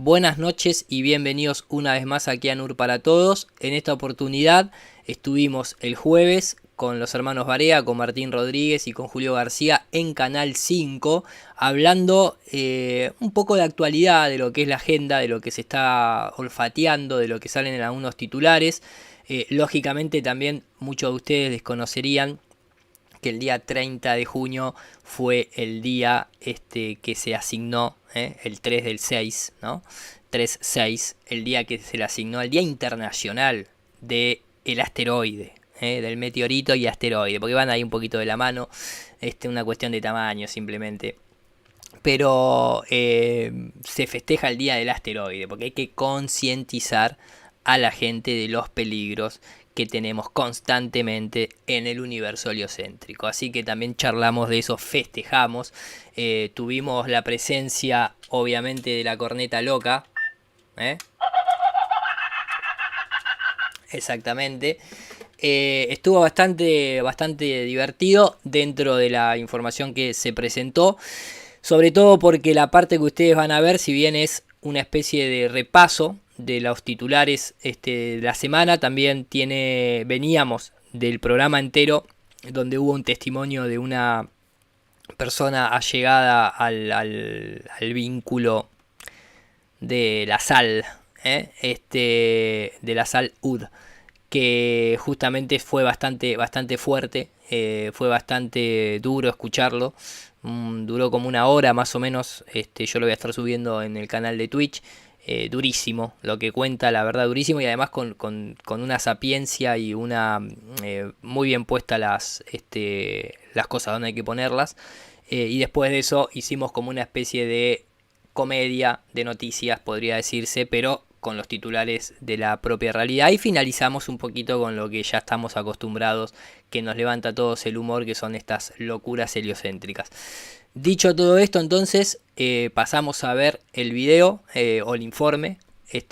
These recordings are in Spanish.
buenas noches y bienvenidos una vez más aquí a NUR para Todos. En esta oportunidad estuvimos el jueves con los hermanos Barea, con Martín Rodríguez y con Julio García en Canal 5, hablando un poco de actualidad, de lo que es la agenda, de lo que se está olfateando, de lo que salen en algunos titulares. Lógicamente también muchos de ustedes desconocerían que el día 30 de junio fue el día que se asignó, el 3 del 6, ¿no? 3-6, el día que se le asignó al Día Internacional del Asteroide, del meteorito y asteroide, porque van ahí un poquito de la mano, una cuestión de tamaño simplemente. Pero se festeja el Día del Asteroide, porque hay que concientizar a la gente de los peligros que tenemos constantemente en el universo heliocéntrico. Así que también charlamos de eso, festejamos. Tuvimos la presencia, obviamente, de la corneta loca. Exactamente. Estuvo bastante divertido dentro de la información que se presentó. Sobre todo porque la parte que ustedes van a ver, si bien es una especie de repaso de los titulares de la semana, también veníamos del programa entero donde hubo un testimonio de una persona allegada al vínculo de la sal, de la sal UD, que justamente fue bastante fuerte, fue bastante duro escucharlo. Duró como una hora más o menos. Yo lo voy a estar subiendo en el canal de Twitch. Durísimo lo que cuenta, la verdad, durísimo, y además con una sapiencia y una muy bien puesta las cosas donde hay que ponerlas. Y después de eso hicimos como una especie de comedia de noticias, podría decirse, pero con los titulares de la propia realidad, y finalizamos un poquito con lo que ya estamos acostumbrados, que nos levanta a todos el humor, que son estas locuras heliocéntricas. Dicho todo esto, entonces pasamos a ver el video o el informe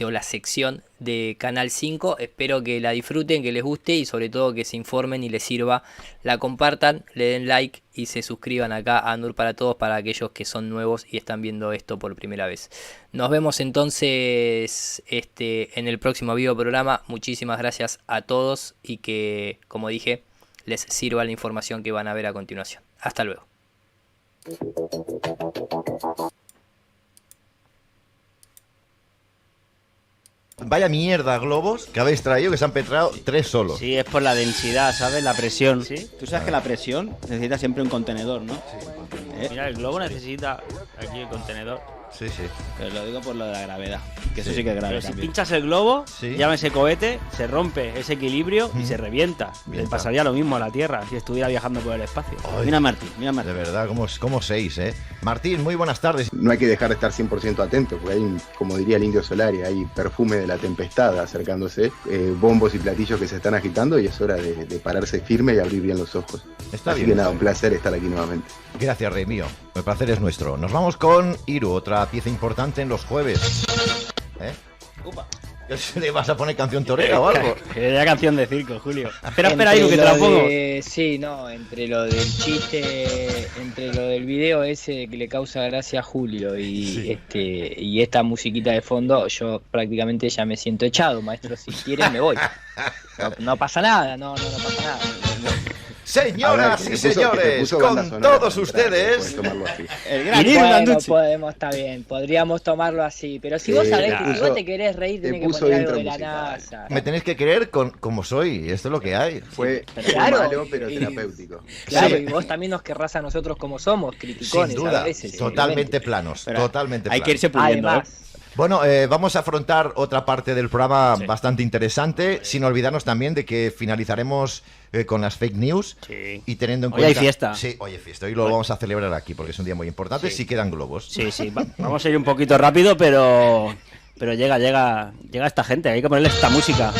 o la sección de Canal 5. Espero que la disfruten, que les guste y sobre todo que se informen y les sirva. La compartan, le den like y se suscriban acá a NUR para Todos para aquellos que son nuevos y están viendo esto por primera vez. Nos vemos entonces en el próximo video programa. Muchísimas gracias a todos y que, como dije, les sirva la información que van a ver a continuación. Hasta luego. Vaya mierda globos que habéis traído, que se han petrado 3 solos. Sí, es por la densidad, ¿sabes? La presión. ¿Sí? Tú sabes que la presión necesita siempre un contenedor, ¿no? Sí. Mira, el globo necesita aquí el contenedor. Sí, sí. Pero lo digo por lo de la gravedad, que eso sí que es grave. Pero si también. pinchas el globo, Sí. llama ese cohete, se rompe ese equilibrio y se revienta. Le pasaría lo mismo a la Tierra si estuviera viajando por el espacio. Ay, Mira Martín, mira de Martín. verdad, como 6, Martín, muy buenas tardes. No hay que dejar de estar 100% atento, porque hay, como diría el Indio Solari, hay perfume de la tempestad acercándose, bombos y platillos que se están agitando y es hora de pararse firme y abrir bien los ojos. Está Así bien, que nada, está un bien. placer estar aquí nuevamente. Gracias, Rey mío. El placer es nuestro. Nos vamos con Iru, otra pieza importante en los jueves. Upa. ¿Le vas a poner canción torera o algo? Era canción de circo, Julio. Espera, Entre Iru, que te la lo pongo. Sí, no, entre lo del chiste, entre lo del video ese que le causa gracia a Julio y Sí. y esta musiquita de fondo, yo prácticamente ya me siento echado, maestro. Si quieren me voy. No pasa nada, no pasa nada. Señoras A ver, y que te señores, puso banda con sonora, todos ustedes. puedes tomarlo así. El gran Iru Bueno, Landucci. está bien, podríamos tomarlo así, pero si Sí, vos sabés te que si puso- vos te querés reír te tenés que puso poner algo intro de la musical. NASA. Me tenéis que querer como soy, esto es lo que hay. Fue Claro, malo, pero y- terapéutico. Claro, Sí. y vos también nos querrás a nosotros como somos, criticones Sin duda, a veces. totalmente planos, Pero totalmente hay planos. que irse puliendo, Además, Bueno, vamos a afrontar otra parte del programa Sí. bastante interesante, sin olvidarnos también de que finalizaremos con las fake news Sí. y teniendo en Hoy cuenta... hay fiesta. Sí, hoy hay fiesta. Hoy lo vamos a celebrar aquí porque es un día muy importante. Sí, quedan globos. Sí, vamos a ir un poquito rápido, pero llega esta gente, hay que ponerle esta música.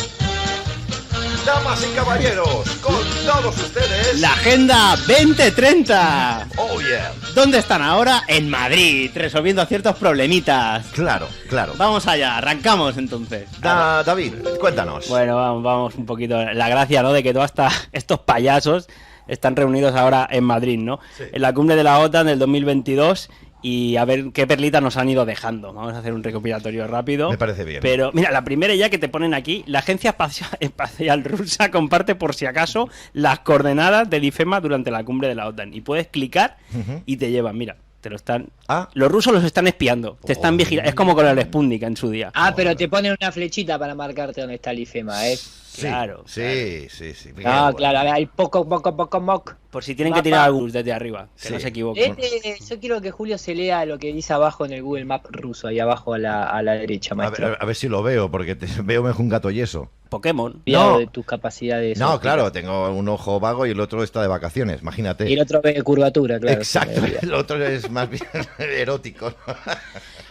Damas y caballeros, con todos ustedes... La Agenda 2030. ¡Oh, yeah! ¿Dónde están ahora? En Madrid, resolviendo ciertos problemitas. Claro, claro. Vamos allá, arrancamos entonces. David, cuéntanos. Bueno, vamos un poquito. La gracia, ¿no? De que todos estos payasos están reunidos ahora en Madrid, ¿no? Sí. En la cumbre de la OTAN del 2022 y a ver qué perlitas nos han ido dejando. Vamos a hacer un recopilatorio rápido. Me parece bien. Pero mira, la primera ya que te ponen aquí, la Agencia Espacial Rusa comparte por si acaso las coordenadas del IFEMA durante la cumbre de la OTAN. Y puedes clicar y te llevan, mira. Te lo están... Los rusos los están espiando, te están vigilando. Es como con el Sputnik en su día. Pero te ponen una flechita para marcarte dónde está el IFEMA, ¿eh? Sí, Claro. Sí. Claro, a ver, hay poco. Por si tienen que tirar algún desde arriba, que no se equivoquen. Yo quiero que Julio se lea lo que dice abajo en el Google Map ruso, ahí abajo a la derecha, maestro. A ver si lo veo, porque veo mejor un gato yeso. Pokémon. Cuidado de tus capacidades. No, claro, tengo un ojo vago y el otro está de vacaciones, imagínate. Y el otro ve curvatura, claro. Exacto, el otro es más bien erótico, ¿no?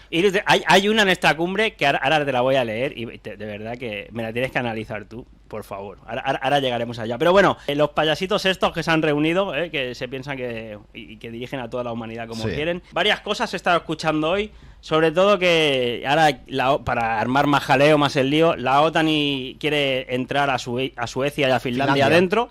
Y hay una en esta cumbre que ahora te la voy a leer y de verdad que me la tienes que analizar tú, por favor. Ahora llegaremos allá. Pero bueno, los payasitos estos que se han reunido, que se piensan que dirigen a toda la humanidad como quieren. Varias cosas he estado escuchando hoy, sobre todo que ahora, para armar más jaleo, más el lío, la OTAN quiere entrar a Suecia y a Finlandia adentro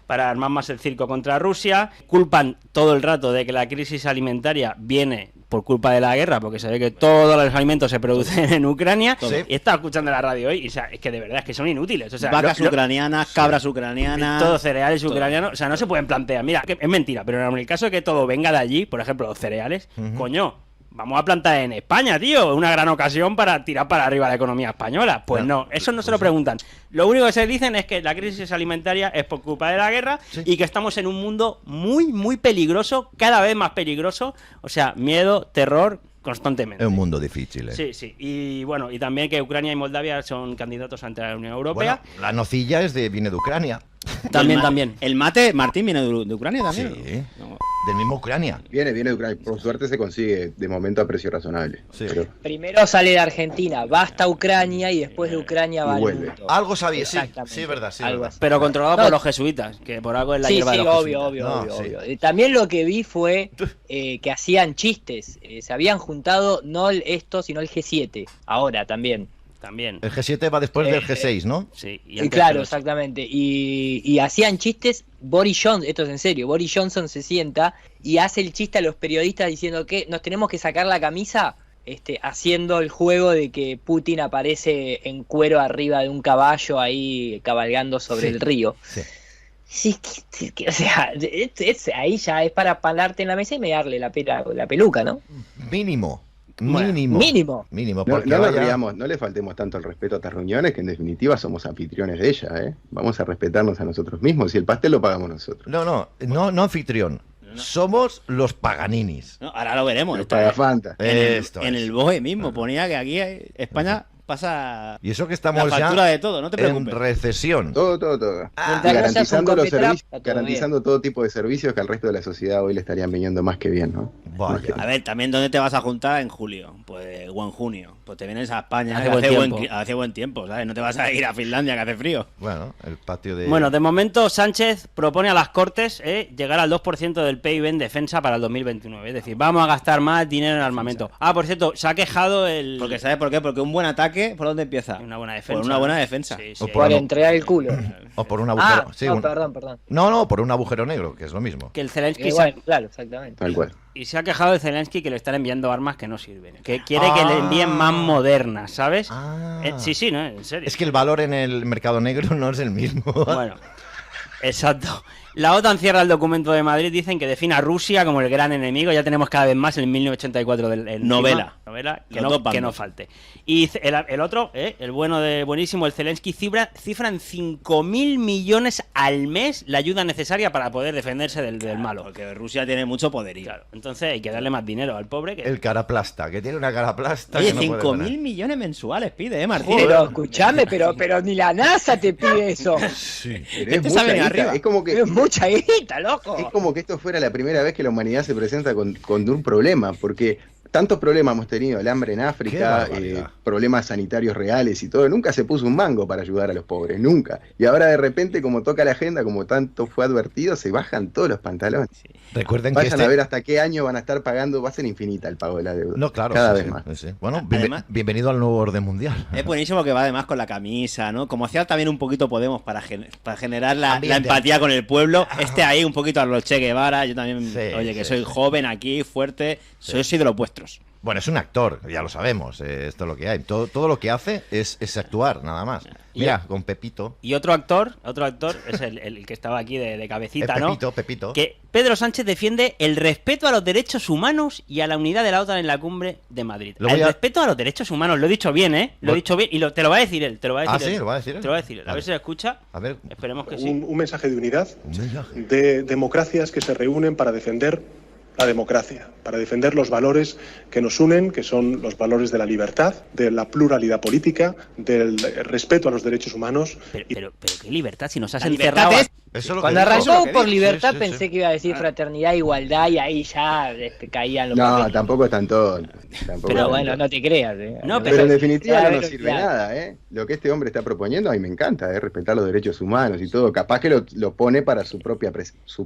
para armar más el circo contra Rusia. Culpan todo el rato de que la crisis alimentaria viene por culpa de la guerra, porque se ve que todos los alimentos se producen en Ucrania. Y estaba escuchando la radio hoy y es que de verdad es que son inútiles. O sea, vacas ucranianas, cabras ucranianas, todos cereales ucranianos. O sea, no se pueden plantear. Mira, que es mentira, pero en el caso de que todo venga de allí, por ejemplo, los cereales, coño, vamos a plantar en España, tío. Una gran ocasión para tirar para arriba la economía española. Pues no, eso no se lo preguntan. Lo único que se dicen es que la crisis alimentaria es por culpa de la guerra y que estamos en un mundo muy, muy peligroso, cada vez más peligroso. O sea, miedo, terror constantemente. Es un mundo difícil, Sí. Y bueno, y también que Ucrania y Moldavia son candidatos ante la Unión Europea. Bueno, la nocilla viene de Ucrania. También. El mate, Martín, viene de Ucrania también. Sí, del mismo Ucrania. Viene de Ucrania. Por suerte se consigue de momento a precio razonable. Sí. Pero... Primero sale de Argentina, va hasta Ucrania y después de Ucrania va al vuelve. mundo. Algo sabía, sí, Exactamente. es verdad. Algo así. Pero controlado por los jesuitas, que por algo es la hierba de los jesuitas. Obvio. También lo que vi fue que hacían chistes. Se habían juntado no esto, sino el G7. Ahora también. El G7 va después del G6, ¿no? Sí. Claro, exactamente. Y hacían chistes. Boris Johnson, esto es en serio, Boris Johnson se sienta y hace el chiste a los periodistas diciendo que nos tenemos que sacar la camisa, haciendo el juego de que Putin aparece en cuero arriba de un caballo ahí cabalgando sobre el río. Sí, o sea, ahí ya es para palarte en la mesa y me darle la peluca, ¿no? Mínimo. No Porque no le faltemos tanto el respeto a estas reuniones, que en definitiva somos anfitriones de ellas, ¿eh? Vamos a respetarnos a nosotros mismos y el pastel lo pagamos nosotros. No anfitrión. Somos los Paganinis. No, ahora lo veremos. Los Pagafanta. En el BOE mismo ponía que aquí España pasa y eso que estamos la factura ya de todo, no te preocupes. en recesión. Todo. Garantizando todo tipo de servicios que al resto de la sociedad hoy le estarían viniendo más que bien, ¿no? Vaya. A ver, también ¿dónde te vas a juntar en julio? Pues o en junio. Pues te vienes a España, hace buen tiempo, ¿sabes? No te vas a ir a Finlandia que hace frío. Bueno, el patio de... Bueno, de momento Sánchez propone a las Cortes llegar al 2% del PIB en defensa para el 2029. Es decir, vamos a gastar más dinero en armamento. Por cierto, se ha quejado el... Porque ¿sabes por qué? Porque un buen ataque, ¿por dónde empieza? Una buena defensa. Por una buena defensa. Sí. Por entregar el culo. O por un agujero... Perdón. No, por un agujero negro, que es lo mismo. Que el Zelensky... Claro, exactamente. Tal cual. Y se ha quejado de Zelensky que le están enviando armas que no sirven. Que quiere que le envíen más modernas, ¿sabes? Sí, ¿no? En serio. Es que el valor en el mercado negro no es el mismo. Bueno, exacto. La OTAN cierra el documento de Madrid, dicen que define a Rusia como el gran enemigo. Ya tenemos cada vez más el 1984 del novela que no falte. Y el otro, el buenísimo, el Zelensky, cifra en 5.000 millones al mes la ayuda necesaria para poder defenderse del malo. Porque Rusia tiene mucho poderío. Claro, entonces hay que darle más dinero al pobre. El caraplasta, que tiene una caraplasta. Oye, que no 5.000 millones mensuales pide, Martín. Pero escuchame, pero ni la NASA te pide eso. Sí. Pero es mucha guita, es como que... Es mucha guita, loco. Es como que esto fuera la primera vez que la humanidad se presenta con un problema, porque tantos problemas hemos tenido, el hambre en Qué África, barbaridad. problemas sanitarios reales y todo, nunca se puso un mango para ayudar a los pobres, nunca. Y ahora de repente, como toca la agenda, como tanto fue advertido, se bajan todos los pantalones. Recuerden que Vayan a ver hasta qué año van a estar pagando, va a ser infinita el pago de la deuda. No, claro. Cada sí, vez sí, más. sí. Bueno, Además- bienvenido al nuevo orden mundial. Es buenísimo que va además con la camisa, ¿no? Como hacía también un poquito Podemos para generar la Ambiente. empatía con el pueblo. Ahí un poquito a los Che Guevara. Yo también, Sí, oye, que sí, soy sí. joven aquí, fuerte. Soy de los vuestros. Bueno, es un actor, ya lo sabemos, esto es lo que hay. Todo lo que hace es actuar, nada más. Mira, con Pepito. Y otro actor es el que estaba aquí de cabecita, ¿no? Pepito. Que Pedro Sánchez defiende el respeto a los derechos humanos y a la unidad de la OTAN en la cumbre de Madrid. El respeto a los derechos humanos, lo he dicho bien, ¿eh? Lo he dicho bien y te lo va a decir él. ¿Sí? ¿Lo va a decir él? Te lo va a decir él. A ver Vale. si lo escucha. A ver. Esperemos que sí. Un mensaje de unidad, Un mensaje. de democracias que se reúnen para defender la democracia, para defender los valores que nos unen, que son los valores de la libertad, de la pluralidad política, del respeto a los derechos humanos. Pero qué libertad, si nos has La encerrado. libertad Eso es lo Cuando que dijo. arrancó que por dijo. libertad Sí, sí, pensé sí. que iba a decir fraternidad, igualdad y ahí ya caían los No, papeles. tampoco es tan tonto. Pero bueno, no te creas. No, Pero en definitiva no Claro, nos sirve claro. nada, ¿eh? Lo que este hombre está proponiendo a mí me encanta, respetar los derechos humanos y todo. Capaz que lo pone para su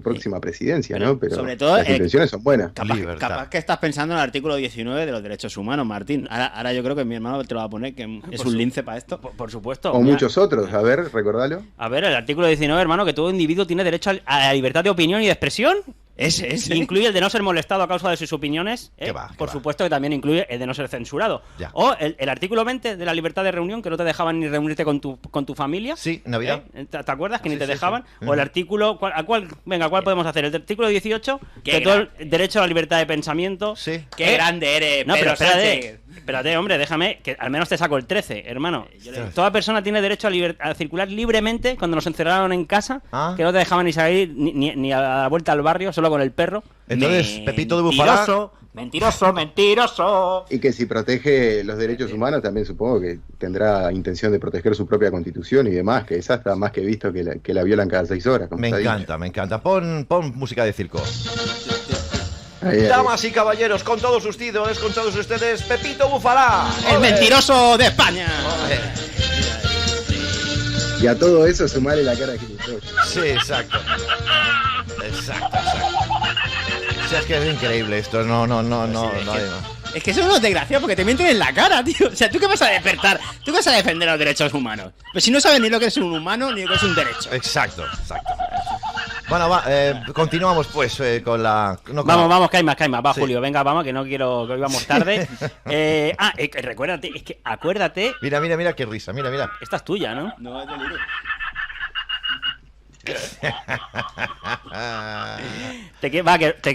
próxima presidencia, ¿no? Pero sobre todo, las intenciones son buenas. Libertad. Capaz que estás pensando en el artículo 19 de los derechos humanos, Martín. Ahora yo creo que mi hermano te lo va a poner, que es un lince para esto. Por supuesto. O Mira, muchos otros, a ver, recordalo. A ver, el artículo 19, hermano, que todo individuo tiene derecho a la libertad de opinión y de expresión. Ese. Incluye el de no ser molestado a causa de sus opiniones. ¿Qué va, qué Por va? supuesto que también incluye el de no ser censurado. Ya. O el artículo 20 de la libertad de reunión, que no te dejaban ni reunirte con tu familia. Sí, Navidad. ¿Te acuerdas que Sí, ni te sí, dejaban? sí. O el artículo... ¿Cuál podemos hacer? El artículo 18, Qué que todo el derecho a la libertad de pensamiento. Sí. Qué grande eres, No, pero Pedro Sánchez. espérate, hombre, déjame, que al menos te saco el 13, hermano. Toda persona tiene derecho a circular libremente cuando nos encerraron en casa, Ah. que no te dejaban ni salir ni a la vuelta al barrio, solo con el perro. Entonces, Pepito de Bufalá. Mentiroso. Y que si protege los derechos humanos, también supongo que tendrá intención de proteger su propia constitución y demás, que esa está más que visto que la violan cada 6 horas. Como Me está dicho. encanta, me encanta. Pon música de circo. Ahí, ahí. Damas y caballeros, con todos ustedes, Pepito Bufalá. El mentiroso de España. Y a todo eso sumarle la cara que le doy. Sí, exacto. Exacto. O sea, es que es increíble esto. No hay más. Es que eso es desgraciado porque te mienten en la cara, tío. O sea, ¿tú qué vas a despertar? ¿Tú qué vas a defender los derechos humanos? Pues si no sabes ni lo que es un humano ni lo que es un derecho. Exacto. Bueno, continuamos pues con la... no, con Vamos, que hay más. Va, Sí. Julio, venga, vamos, que no quiero que hoy vamos tarde. Recuérdate, acuérdate, Mira qué risa, mira. esta es tuya, ¿no? No, es delito. ¿Te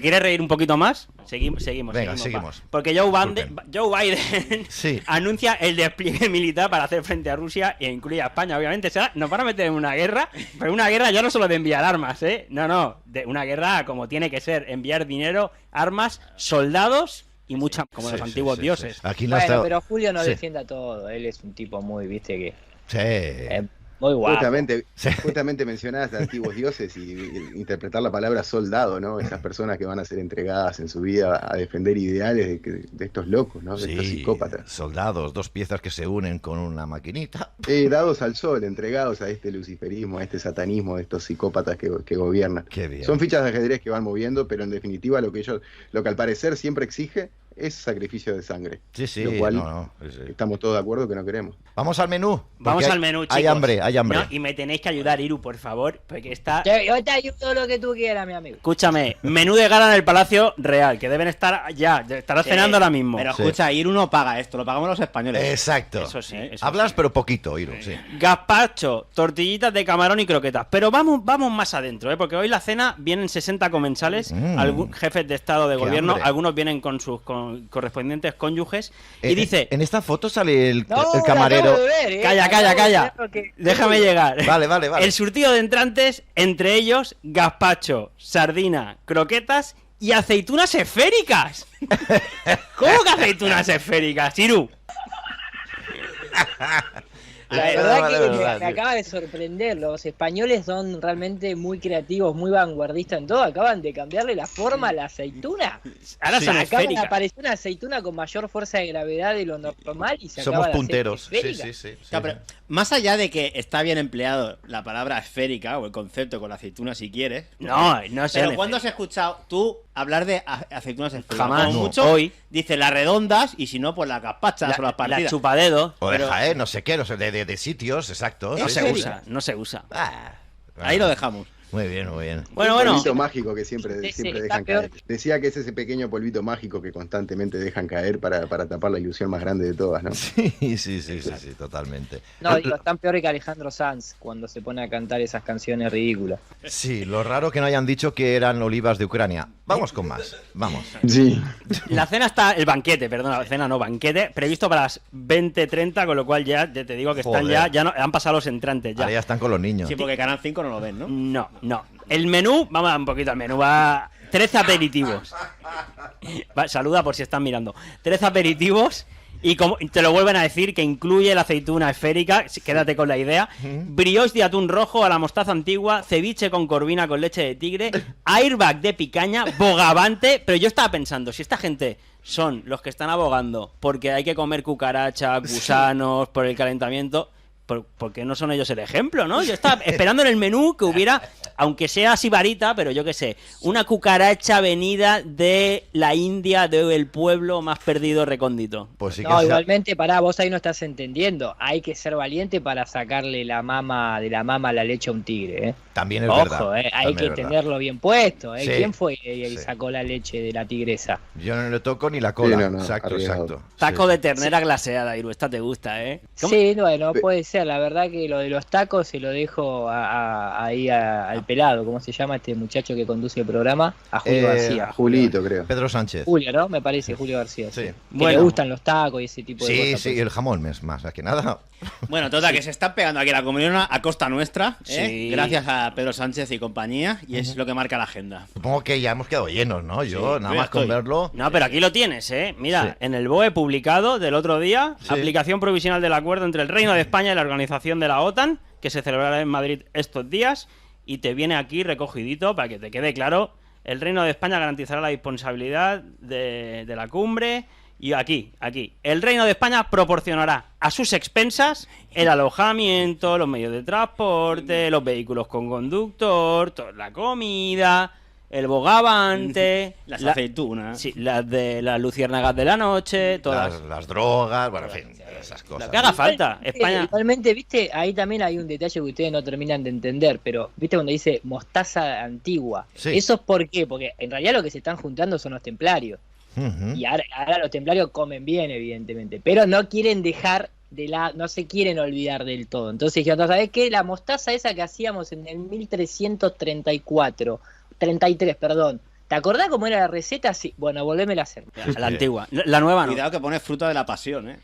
quieres reír un poquito más? Seguimos. Venga, va. seguimos. Porque Joe Biden Sí. anuncia el despliegue militar para hacer frente a Rusia e incluye a España, obviamente. O sea, nos van a meter en una guerra, pero una guerra ya no solo de enviar armas, ¿eh? No, de una guerra como tiene que ser, enviar dinero, armas, soldados y mucha, como los antiguos dioses. Aquí no Bueno, está... pero Julio no Sí. defienda todo. Él es un tipo muy, viste, que Sí. muy guapo. Justamente mencionadas a antiguos dioses y interpretar la palabra soldado, ¿no? Esas personas que van a ser entregadas en su vida a defender ideales de estos locos, ¿no? De estos psicópatas. Soldados, dos piezas que se unen con una maquinita. Dados al sol, entregados a este luciferismo, a este satanismo de estos psicópatas que gobiernan. Qué bien. Son fichas de ajedrez que van moviendo, pero en definitiva lo que al parecer siempre exige es sacrificio de sangre. Sí, Lo cual sí. estamos todos de acuerdo que no queremos. Vamos al menú. Vamos porque al menú, chicos. Hay hambre. No, y me tenéis que ayudar, Iru, por favor, porque está... Yo te ayudo lo que tú quieras, mi amigo. Escúchame, menú de gala en el Palacio Real, que deben estar ya, estarás cenando ahora mismo. Pero Sí. escucha, Iru no paga esto, lo pagamos los españoles. Exacto. Eso sí, eso Hablas sí. pero poquito, Iru, sí. Gazpacho, tortillitas de camarón y croquetas. Pero vamos más adentro, porque hoy la cena vienen 60 comensales, jefes de Estado, de Qué Gobierno, hambre. algunos vienen con sus correspondientes cónyuges. Y dice... En esta foto sale el No, el la camarero. acabo de ver, Calla. Acabo de ver que- Déjame llegar. Vale. El surtido de entrantes, entre ellos gazpacho, sardina, croquetas y aceitunas esféricas. ¿Cómo que aceitunas esféricas, Iru? La verdad que me acaba de sorprender. Los españoles son realmente muy creativos, muy vanguardistas en todo. Acaban de cambiarle la forma a la aceituna. Ahora son Acaban de esféricas. aparecer una aceituna con mayor fuerza de gravedad de lo normal y se Somos acaba de punteros. hacer Sí, esférica. sí. Claro, pero más allá de que está bien empleado la palabra esférica o el concepto con la aceituna si quieres. No sé. Pero ¿cuándo has escuchado tú hablar de aceitunas esféricas? Jamás. Como No. mucho, Hoy. dice las redondas y si no, pues las gazpachas o las partidas. La chupadedos. O de Pero- Jaén, no sé qué, de sitios, exacto. No sí, se sí. usa. No se usa. Ah, Ahí lo dejamos. Muy bien, muy bien. Bueno. Polvito mágico que siempre está dejan peor. caer. Decía que es ese pequeño polvito mágico que constantemente dejan caer para tapar la ilusión más grande de todas, ¿no? Sí, totalmente. No, digo, están peor que Alejandro Sanz cuando se pone a cantar esas canciones ridículas. Sí, lo raro que no hayan dicho que eran olivas de Ucrania. Vamos con más, vamos. Sí. La cena está, el banquete, perdona, la cena no, banquete, previsto para las 20:30, con lo cual ya te digo que están Joder. ya no, han pasado los entrantes ya. Ahora ya están con los niños. Sí, porque Canal 5 no lo ven, ¿no? No. El menú, vamos a dar un poquito al menú, va 13 aperitivos. Saluda por si están mirando. 13 aperitivos y como te lo vuelven a decir que incluye la aceituna esférica, quédate con la idea. Brioche de atún rojo a la mostaza antigua, ceviche con corvina con leche de tigre, airbag de picaña, bogavante, pero yo estaba pensando, si esta gente son los que están abogando porque hay que comer cucaracha, gusanos por el calentamiento, ¿por qué no son ellos el ejemplo, no? Yo estaba esperando en el menú que hubiera, aunque sea sibarita, pero yo qué sé, una cucaracha venida de la India, del pueblo más perdido recóndito. Pues sí que No, sea- igualmente, pará, vos ahí no estás entendiendo. Hay que ser valiente para sacarle la mama a la leche a un tigre, ¿eh? También es Ojo, verdad. hay también que es verdad. tenerlo bien puesto, ¿eh? Sí, ¿Quién fue el sí. sacó la leche de la tigresa? Yo no le toco ni la cola. Sí, no, exacto, arriesgado. exacto. Taco Sí. de ternera glaseada, Iru, esta te gusta, ¿eh? ¿Cómo? Sí, bueno, puede ser. La verdad que lo de los tacos se lo dejo al pelado, ¿cómo se llama este muchacho que conduce el programa? A Julio García. Julito, creo. Pedro Sánchez. Julio, ¿no? Me parece, Julio García. Sí. Que Bueno. le gustan los tacos y ese tipo de Sí, cosas. sí, pues. el jamón es más que nada. Bueno, total, que se está pegando aquí la comunión a costa nuestra, ¿eh? Sí. Gracias a Pedro Sánchez y compañía, y es lo que marca la agenda. Supongo que ya hemos quedado llenos, ¿no? Yo, Sí, nada yo más con estoy. verlo. No, pero aquí lo tienes, ¿eh? Mira, Sí. en el BOE publicado del otro día, Sí. aplicación provisional del acuerdo entre el Reino de España y la organización de la OTAN, que se celebrará en Madrid estos días, y te viene aquí recogidito para que te quede claro. El Reino de España garantizará la disponibilidad de la cumbre. Y aquí, el Reino de España proporcionará a sus expensas el alojamiento, los medios de transporte, los vehículos con conductor, la comida, el bogavante, Las aceitunas. Sí, las de las luciérnagas de la noche, todas. Las drogas, bueno, en fin, esas cosas. Lo que haga falta. Igualmente, España. Igualmente, viste, ahí también hay un detalle que ustedes no terminan de entender, pero viste cuando dice mostaza antigua. Sí. ¿Eso es por qué? Porque en realidad lo que se están juntando son los templarios. Ujú. Y ahora los templarios comen bien, evidentemente, pero no quieren dejar no se quieren olvidar del todo. Entonces dijeron, ¿sabés qué? La mostaza esa que hacíamos en el 33, perdón. ¿Te acordás cómo era la receta? Sí. Bueno, volvémela a hacer. La antigua. La nueva no. Cuidado que pone fruta de la pasión, ¿eh?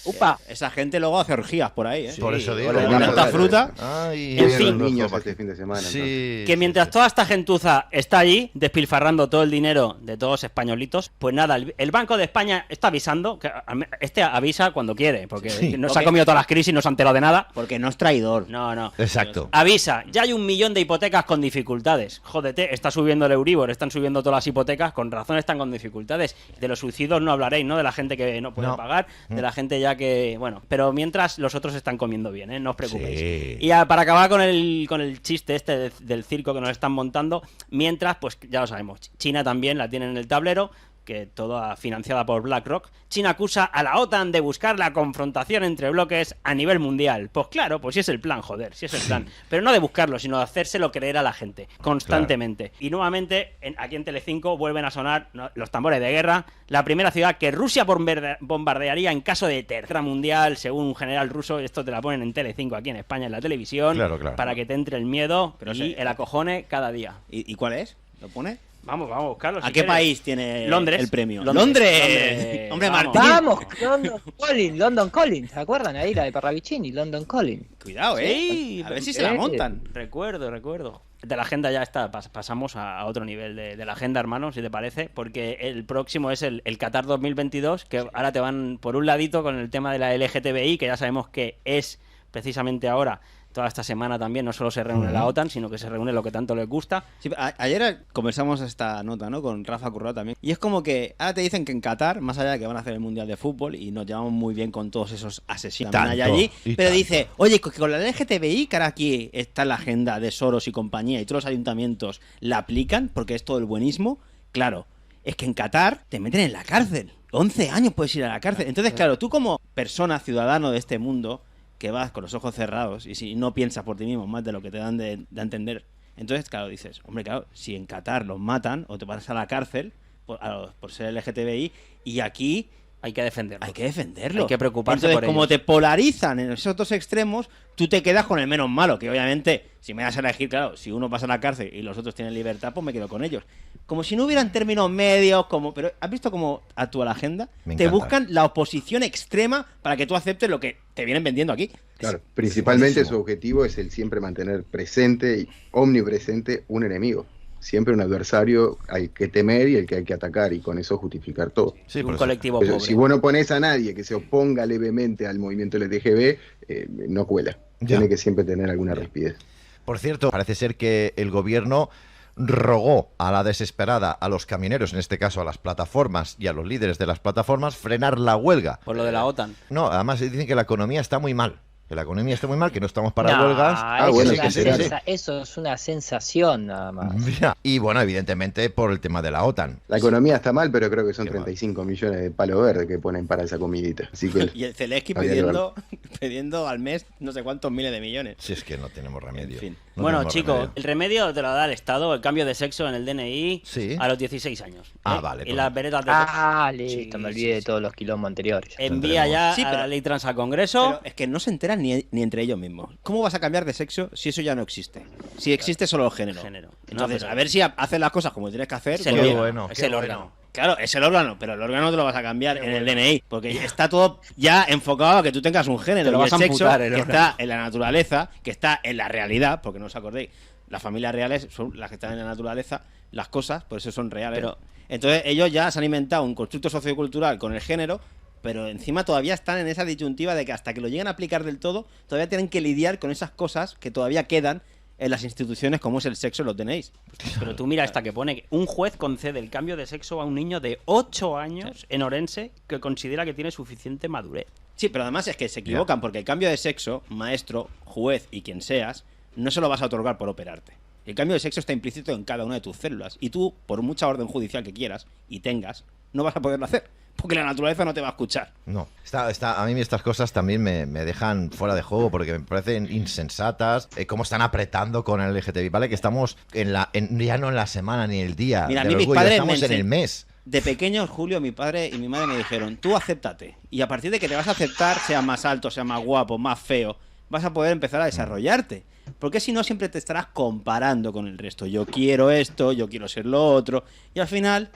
Upa. Esa gente luego hace orgías por ahí, ¿eh? Por eso digo. Con bueno, tanta bueno, fruta. Ay, En Vienen fin. los niños este fin de semana. Sí. Que mientras sí, toda esta gentuza está allí despilfarrando todo el dinero de todos los españolitos, pues nada, el Banco de España está avisando, que este avisa cuando quiere, porque Sí. no se ha comido todas las crisis y no se ha enterado de nada. Porque no es traidor. No. Exacto. Avisa, ya hay 1 millón de hipotecas con dificultades. Jódete, está subiendo el Euribor, están subiendo todas las hipotecas, con razón están con dificultades. De los suicidios no hablaréis, ¿no? De la gente que no puede No. pagar, de la gente ya que, bueno, pero mientras los otros están comiendo bien, ¿eh? No os preocupéis. Sí. Y para acabar con el chiste este del circo que nos están montando, mientras, pues ya lo sabemos, China también la tiene en el tablero, que toda financiada por BlackRock. China acusa a la OTAN de buscar la confrontación entre bloques a nivel mundial. Pues claro, pues sí es el plan, joder, sí es el plan. Pero no de buscarlo, sino de hacérselo creer a la gente, constantemente. Y nuevamente, aquí en Telecinco vuelven a sonar los tambores de guerra. La primera ciudad que Rusia bombardearía en caso de tercera mundial, según un general ruso. Esto te la ponen en Telecinco, aquí en España, en la televisión. Claro, claro. Para que te entre el miedo Pero y sí. el acojone cada día. ¿Y cuál es? ¿Lo pone? Vamos, Carlos. ¿A si qué quieres. país tiene Londres. el premio? Londres. Hombre, Vamos. Martín. Vamos, London Calling, ¿se acuerdan? Ahí la de Parravicini, London Calling. Cuidado, ¿eh? Sí, A ver si se la montan. Recuerdo. De la agenda ya está, pasamos a otro nivel de la agenda, hermano, si te parece, porque el próximo es el Qatar 2022, que ahora te van por un ladito con el tema de la LGTBI, que ya sabemos que es precisamente ahora, toda esta semana también, no solo se reúne la OTAN, sino que se reúne lo que tanto les gusta. Sí, ayer conversamos esta nota, ¿no? Con Rafa Currao también. Y es como que ahora te dicen que en Qatar, más allá de que van a hacer el Mundial de Fútbol, y nos llevamos muy bien con todos esos asesinos que hay allí, pero dice, oye, que con la LGTBI, que ahora aquí está en la agenda de Soros y compañía, y todos los ayuntamientos la aplican, porque es todo el buenismo, claro, es que en Qatar te meten en la cárcel. 11 años puedes ir a la cárcel. Entonces, claro, tú como persona, ciudadano de este mundo, que vas con los ojos cerrados y si no piensas por ti mismo más de lo que te dan de entender, entonces, claro, dices, hombre, claro, si en Qatar los matan o te vas a la cárcel por ser LGTBI, y aquí hay que defenderlo. Hay que preocuparse. Entonces, por como ellos te polarizan en esos dos extremos, tú te quedas con el menos malo, que obviamente, si me das a elegir, claro, si uno pasa a la cárcel y los otros tienen libertad, pues me quedo con ellos. Como si no hubieran términos medios, pero ¿has visto cómo actúa la agenda? Te buscan la oposición extrema para que tú aceptes lo que te vienen vendiendo aquí. Claro, principalmente su objetivo es el siempre mantener presente y omnipresente un enemigo. Siempre un adversario hay que temer y el que hay que atacar, y con eso justificar todo. Sí, un colectivo Pero pobre. si vos no pones a nadie que se oponga levemente al movimiento LGTB, no cuela. Tiene que siempre tener alguna rispidez. Por cierto, parece ser que el gobierno rogó a la desesperada a los camioneros, en este caso a las plataformas y a los líderes de las plataformas, frenar la huelga. Por lo de la OTAN. No, además dicen que la economía está muy mal. Que la economía está muy mal, que no estamos para huelgas. Eso es una sensación nada más. Mira, y bueno, evidentemente por el tema de la OTAN. La economía está mal, pero creo que son 35 millones de palo verde que ponen para esa comidita. Así que y el Zelensky pidiendo al mes no sé cuántos miles de millones. Si es que no tenemos remedio. En fin. Bueno, chicos, el remedio te lo da el Estado, el cambio de sexo en el DNI ¿Sí? a los 16 años. Vale. Y las veredas de... Listo, me olvidé de todos los quilombos anteriores. Envía ya a la ley trans al Congreso. Pero es que no se enteran ni entre ellos mismos. ¿Cómo vas a cambiar de sexo si eso ya no existe? Si existe solo el género. Entonces, a ver si haces las cosas como tienes que hacer. Es el órgano. Claro, es el órgano, pero el órgano te lo vas a cambiar en el DNI, porque está todo ya enfocado a que tú tengas un género. Te lo vas y el a sexo amputar, que está en la naturaleza, que está en la realidad, porque no os acordéis, las familias reales son las que están en la naturaleza, las cosas, por eso son reales. Pero entonces ellos ya se han inventado un constructo sociocultural con el género, pero encima todavía están en esa disyuntiva de que hasta que lo lleguen a aplicar del todo, todavía tienen que lidiar con esas cosas que todavía quedan en las instituciones, como es el sexo, lo tenéis. Pero tú mira esta que pone que un juez concede el cambio de sexo a un niño de 8 años en Orense que considera que tiene suficiente madurez. Sí, pero además es que se equivocan, porque el cambio de sexo, maestro, juez y quien seas, no se lo vas a otorgar por operarte. El cambio de sexo está implícito en cada una de tus células, y tú, por mucha orden judicial que quieras y tengas, no vas a poderlo hacer, porque la naturaleza no te va a escuchar. No, a mí estas cosas también me dejan fuera de juego, porque me parecen insensatas, cómo están apretando con el LGTBI, ¿vale? Que estamos ya no en la semana ni el día. Mira, a mí mis padres estamos en el mes. De pequeño, Julio, mi padre y mi madre me dijeron, tú acéptate, y a partir de que te vas a aceptar, sea más alto, sea más guapo, más feo, vas a poder empezar a desarrollarte. Porque si no, siempre te estarás comparando con el resto. Yo quiero esto, yo quiero ser lo otro. Y al final,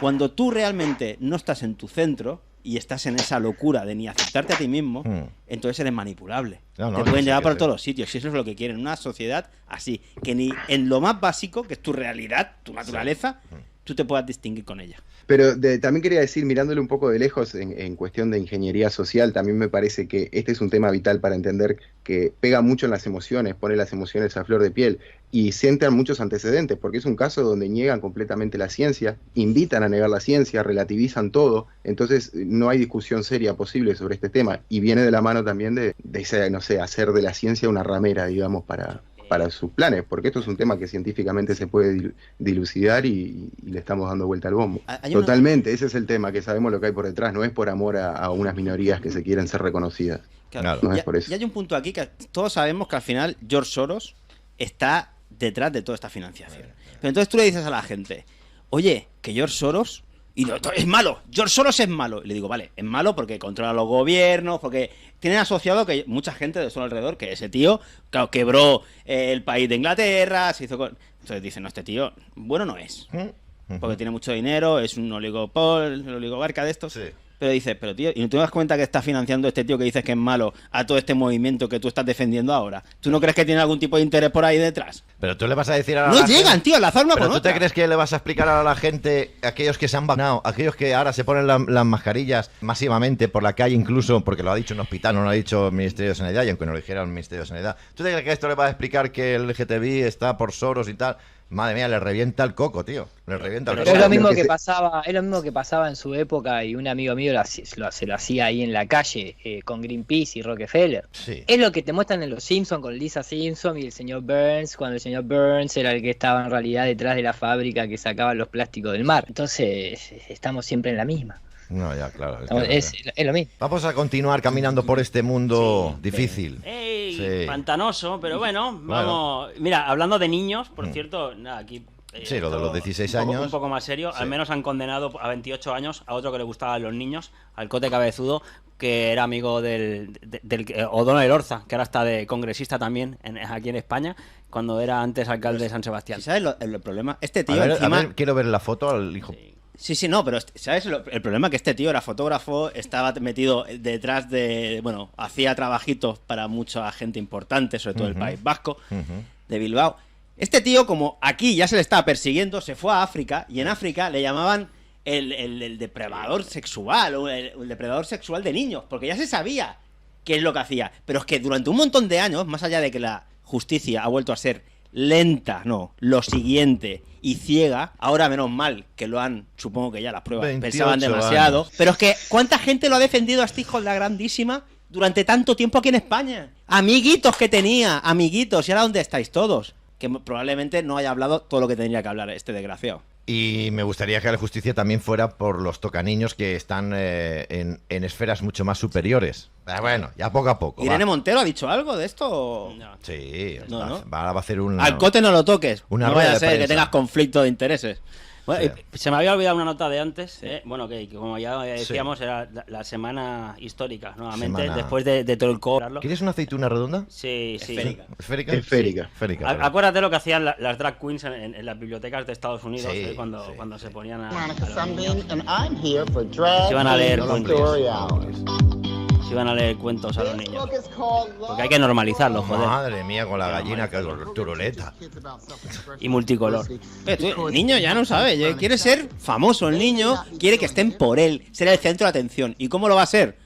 cuando tú realmente no estás en tu centro y estás en esa locura de ni aceptarte a ti mismo, entonces eres manipulable. Te pueden llevar por todos los sitios. Y eso es lo que quieren. Una sociedad así, que ni en lo más básico, que es tu realidad, tu naturaleza, tú te puedas distinguir con ella. Pero también quería decir, mirándole un poco de lejos en cuestión de ingeniería social, también me parece que este es un tema vital para entender que pega mucho en las emociones, pone las emociones a flor de piel y sientan muchos antecedentes, porque es un caso donde niegan completamente la ciencia, invitan a negar la ciencia, relativizan todo, entonces no hay discusión seria posible sobre este tema, y viene de la mano también de ese, no sé, hacer de la ciencia una ramera, digamos, para sus planes, porque esto es un tema que científicamente se puede dilucidar y le estamos dando vuelta al bombo. Totalmente, ese es el tema, que sabemos lo que hay por detrás, no es por amor a unas minorías que se quieren ser reconocidas. Claro. No es por eso. Y hay un punto aquí que todos sabemos que al final George Soros está detrás de toda esta financiación. Pero entonces tú le dices a la gente, oye, que George Soros... es malo, George Soros es malo. Y le digo, vale, es malo porque controla los gobiernos, porque tienen asociado que mucha gente de su alrededor, que ese tío, claro, quebró el país de Inglaterra, se hizo con... Entonces dicen, no, este tío, bueno no es. Porque tiene mucho dinero, es un oligogarca de estos. Sí. Pero dices, pero tío, ¿y no te das cuenta que está financiando este tío que dices que es malo a todo este movimiento que tú estás defendiendo ahora? ¿Tú no crees que tiene algún tipo de interés por ahí detrás? Pero tú le vas a decir a la No gente... llegan, tío, a la forma ¿Pero con tú otra. te crees que le vas a explicar a la gente, aquellos que se han vacunado, aquellos que ahora se ponen las mascarillas masivamente por la calle incluso, porque lo ha dicho un hospital, no lo ha dicho el Ministerio de Sanidad, y aunque no lo dijera el Ministerio de Sanidad, ¿tú te crees que esto le va a explicar que el LGTBI está por Soros y tal? Madre mía, le revienta el coco, tío. Le revienta el Pero coco. es lo mismo Lo que que pasaba, es lo mismo que pasaba en su época y un amigo mío se lo hacía ahí en la calle con Greenpeace y Rockefeller. Sí. Es lo que te muestran en Los Simpsons con Lisa Simpson y el señor Burns, cuando el señor Burns era el que estaba en realidad detrás de la fábrica que sacaba los plásticos del mar. Entonces, estamos siempre en la misma. No, ya, claro. Es lo mismo. Vamos a continuar caminando por este mundo difícil. ¡Ey! Sí. Pantanoso, pero bueno, vamos. Mira, hablando de niños, por cierto, nada, aquí. Sí, lo de los 16 un poco, años. Un poco más serio. Sí. Al menos han condenado a 28 años a otro que le gustaban los niños, al Cote Cabezudo, que era amigo del O'Donnell Elorza, que ahora está de congresista también aquí en España, cuando era antes alcalde de San Sebastián. ¿Sabes el problema? Este A tío ver, encima... quiero ver la foto al hijo. Sí, no, pero ¿sabes? El problema es que este tío era fotógrafo, estaba metido detrás de... Bueno, hacía trabajitos para mucha gente importante, sobre todo del País Vasco, de Bilbao. Este tío, como aquí ya se le estaba persiguiendo, se fue a África, y en África le llamaban el depredador sexual, o el depredador sexual de niños, porque ya se sabía qué es lo que hacía. Pero es que durante un montón de años, más allá de que la justicia ha vuelto a ser lenta, no, lo siguiente, y ciega, ahora menos mal que lo han, supongo que ya las pruebas 28 pesaban demasiado, años. pero es que ¿cuánta gente lo ha defendido a este hijo de la grandísima durante tanto tiempo aquí en España? Amiguitos que tenía, amiguitos, ¿y ahora dónde estáis todos? Que probablemente no haya hablado todo lo que tendría que hablar este desgraciado. Y me gustaría que la justicia también fuera por los tocaniños que están en esferas mucho más superiores. Pero bueno, ya poco a poco. ¿Irene va. Montero ha dicho algo de esto? No. Sí, No, ¿no? va a hacer un... Al Cote no lo toques, Una no rueda vaya a de ser que prensa. tengas conflicto de intereses. Bueno, se me había olvidado una nota de antes, bueno, que como ya decíamos, era la semana histórica, nuevamente, Semana. después de todo el cobro. ¿Quieres una aceituna redonda? Sí. Esférica. ¿Esférica? Esférica. Esférica. A- Acuérdate lo que hacían las drag queens en las bibliotecas de Estados Unidos, Sí, cuando, sí. cuando se ponían a Monica los niños. Sunbeam, and I'm here for Drag Se van a leer King cuentos. Story Hours. Se iban a leer cuentos a los This niños. book is called Porque hay que normalizarlo, joder. Madre mía, con la gallina que turuleta. Y multicolor. Tú, el niño ya no sabe, quiere ser famoso, el niño quiere que estén por él, ser el centro de atención. ¿Y cómo lo va a ser?